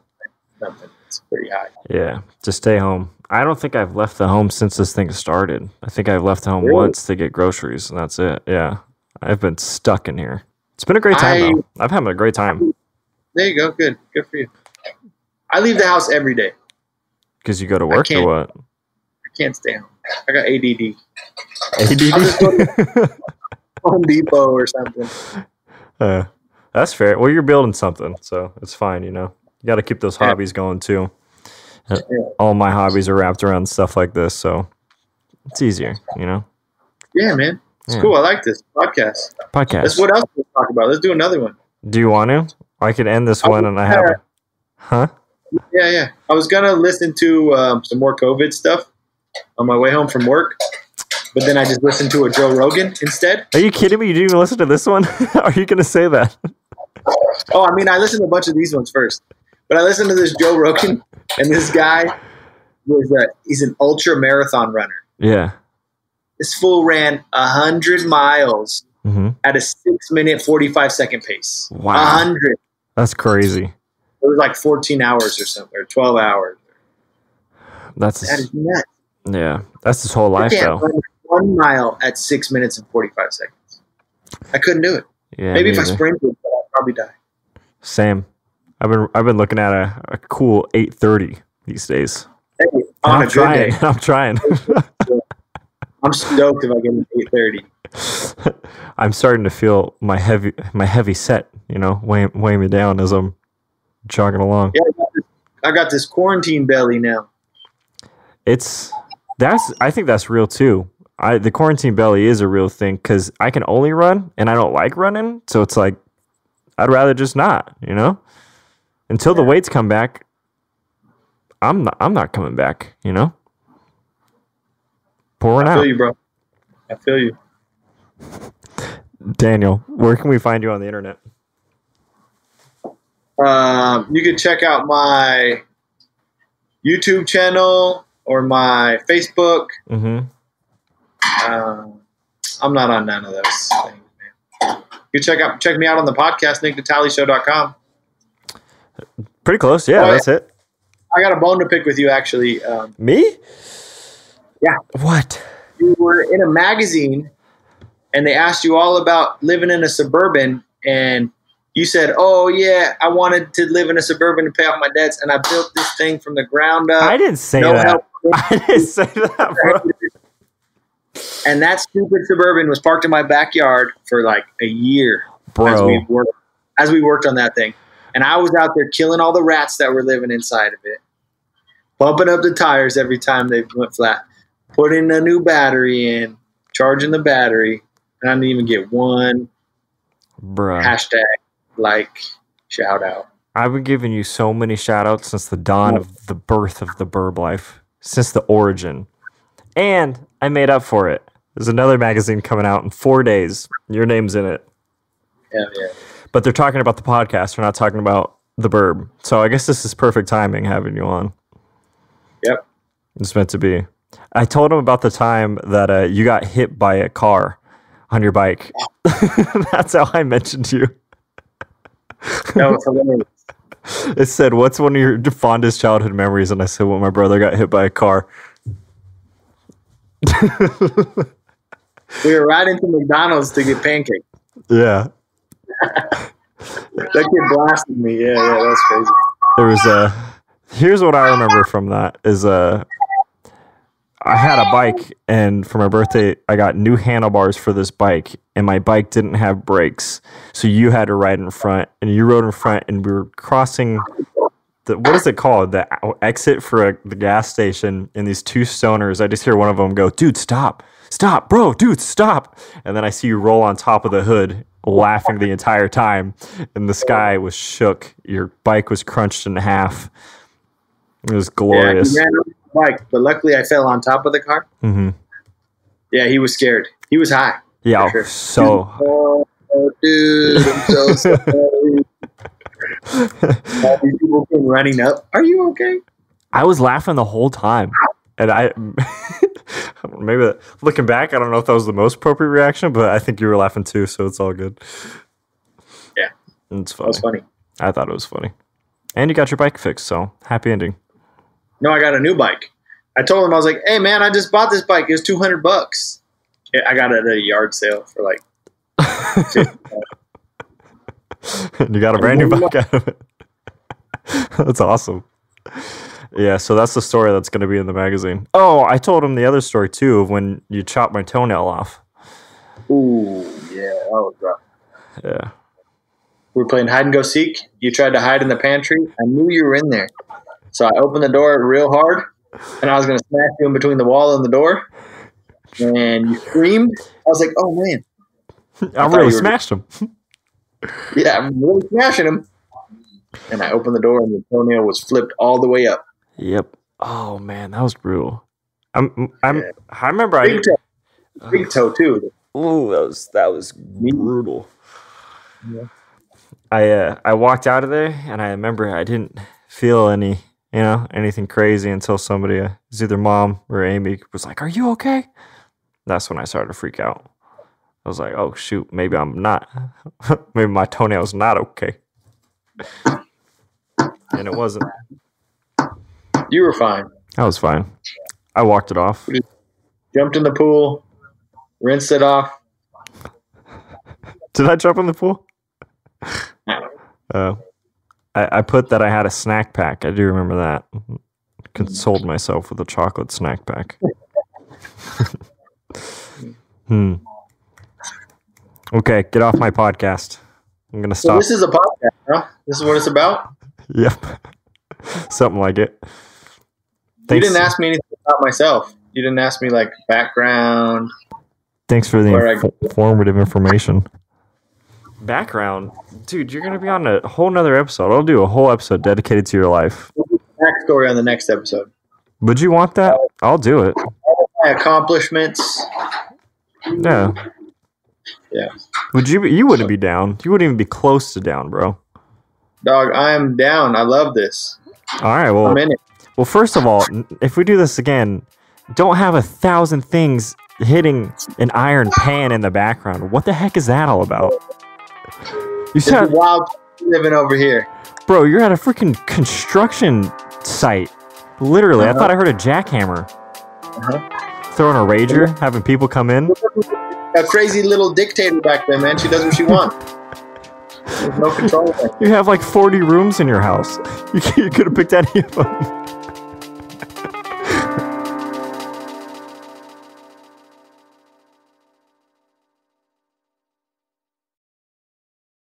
Something. It's pretty high. Yeah. Just stay home. I don't think I've left the home since this thing started. I think I've left home once to get groceries, and that's it. Yeah. I've been stuck in here. It's been a great time, though. I've had a great time. There you go. Good. Good for you. I leave the house every day. Because you go to work or what? I can't stay home. I got ADD. ADD? I'll just go to Home Depot or something. That's fair. Well, you're building something, so it's fine, you know. You got to keep those hobbies going, too. Yeah. All my hobbies are wrapped around stuff like this, so it's easier, you know? Yeah, man. It's cool. I like this podcast. Podcast. What else do we talk about? Let's do another one. Do you want to? I could end this one and I have... Huh? Yeah. I was going to listen to some more COVID stuff on my way home from work, but then I just listened to a Joe Rogan instead. Are you kidding me? You didn't even listen to this one? Are you going to say that? Oh, I mean, I listened to a bunch of these ones first, but I listened to this Joe Rogan, and this guy he's an ultra marathon runner. Yeah. This fool ran 100 miles at a 6-minute, 45-second pace. Wow. 100. That's crazy. It was like 14 hours or something, or 12 hours. That is nuts. Yeah. That's his whole life, though. Run 1 mile at 6 minutes and 45 seconds. I couldn't do it. Yeah. Maybe if I sprinted, I'd probably die. Same. I've been looking at a cool 8:30 these days. Hey, on a good day. I'm trying. I'm stoked if I get an 8:30. I'm starting to feel my heavy set, you know, weighing me down as I'm jogging along. Yeah, I got this quarantine belly now. I think that's real too. The quarantine belly is a real thing because I can only run and I don't like running, so it's like I'd rather just not, you know, until the weights come back. I'm not coming back, you know. Pouring out. I feel you, bro. I feel you. Daniel, where can we find you on the internet? You can check out my YouTube channel or my Facebook. I'm not on none of those things, man. You can check me out on the podcast, nicknatalishow.com. Pretty close, yeah, that's it. I got a bone to pick with you, actually. Me? Yeah. What? You were in a magazine, and they asked you all about living in a suburban, and you said, oh, yeah, I wanted to live in a suburban to pay off my debts, and I built this thing from the ground up. I didn't say that. I didn't say that, bro. And that stupid suburban was parked in my backyard for like a year, bro. As we worked on that thing. And I was out there killing all the rats that were living inside of it, pumping up the tires every time they went flat, putting a new battery in, charging the battery, and I didn't even get one hashtag shout out. I've been giving you so many shout outs since the dawn of the birth of the burb life, since the origin. And I made up for it. There's another magazine coming out in 4 days. Your name's in it. Yeah. But they're talking about the podcast. We're not talking about the burb. So I guess this is perfect timing having you on. Yep. It's meant to be. I told him about the time that you got hit by a car on your bike. That's how I mentioned you. That was hilarious. It said, what's one of your fondest childhood memories? And I said, well, my brother got hit by a car. We were riding to McDonald's to get pancakes. Yeah. That kid blasted me. Yeah, that's crazy. There was here's what I remember from that is I had a bike, and for my birthday I got new handlebars for this bike, and my bike didn't have brakes, so you had to ride in front, and you rode in front, and we were crossing what is it called, the exit for the gas station, and these two stoners, I just hear one of them go, dude, stop stop, bro, dude, stop. And then I see you roll on top of the hood, laughing the entire time. And the sky was shook. Your bike was crunched in half. It was glorious. Yeah, he ran over the bike, but luckily I fell on top of the car. Mm-hmm. Yeah, he was scared. He was high. Yeah, sure. so. Oh, dude, I'm so sorry. All these people came running up. Are you okay? I was laughing the whole time. And I, maybe looking back, I don't know if that was the most appropriate reaction, but I think you were laughing too, so it's all good. Yeah. It's funny. That was funny. I thought it was funny. And you got your bike fixed, so happy ending. No, I got a new bike. I told him, I was like, hey, man, I just bought this bike. It was $200. Yeah, I got it at a yard sale for like $50. You got a brand new bike out of it. That's awesome. Yeah, so that's the story that's going to be in the magazine. Oh, I told him the other story, too, of when you chopped my toenail off. Ooh, yeah, that was rough. Yeah. We were playing hide and go seek. You tried to hide in the pantry. I knew you were in there. So I opened the door real hard, and I was going to smash you in between the wall and the door. And you screamed. I was like, oh, man. I really smashed him. Yeah, I'm really smashing him. And I opened the door, and the toenail was flipped all the way up. Yep. Oh, man, that was brutal. I remember Big toe, too. Ooh, that was brutal. Yeah. I walked out of there, and I remember I didn't feel anything crazy until somebody, it was either mom or Amy, was like, "Are you okay?" That's when I started to freak out. I was like, "Oh shoot, maybe I'm not. Maybe my toenail's not okay." And it wasn't. You were fine. I was fine. I walked it off. Jumped in the pool, rinsed it off. Did I jump in the pool? I put that I had a snack pack. I do remember that. Consoled myself with a chocolate snack pack. Okay, get off my podcast. I'm going to stop. So this is a podcast, huh? This is what it's about? Yep. Something like it. You didn't ask me anything about myself. You didn't ask me, like, background. Thanks for the informative information. Background? Dude, you're going to be on a whole nother episode. I'll do a whole episode dedicated to your life. Backstory on the next episode. Would you want that? I'll do it. All my accomplishments. Yeah. Yeah. You wouldn't be down. You wouldn't even be close to down, bro. Dog, I am down. I love this. All right, well. I'm in it. Well, first of all, if we do this again, don't have 1,000 things hitting an iron pan in the background. What the heck is that all about? It's a wild living over here. Bro, you're at a freaking construction site. Literally, I thought I heard a jackhammer. Throwing a rager, having people come in. A crazy little dictator back there, man. She does what she wants. There's no control. You have like 40 rooms in your house. You could have picked any of them.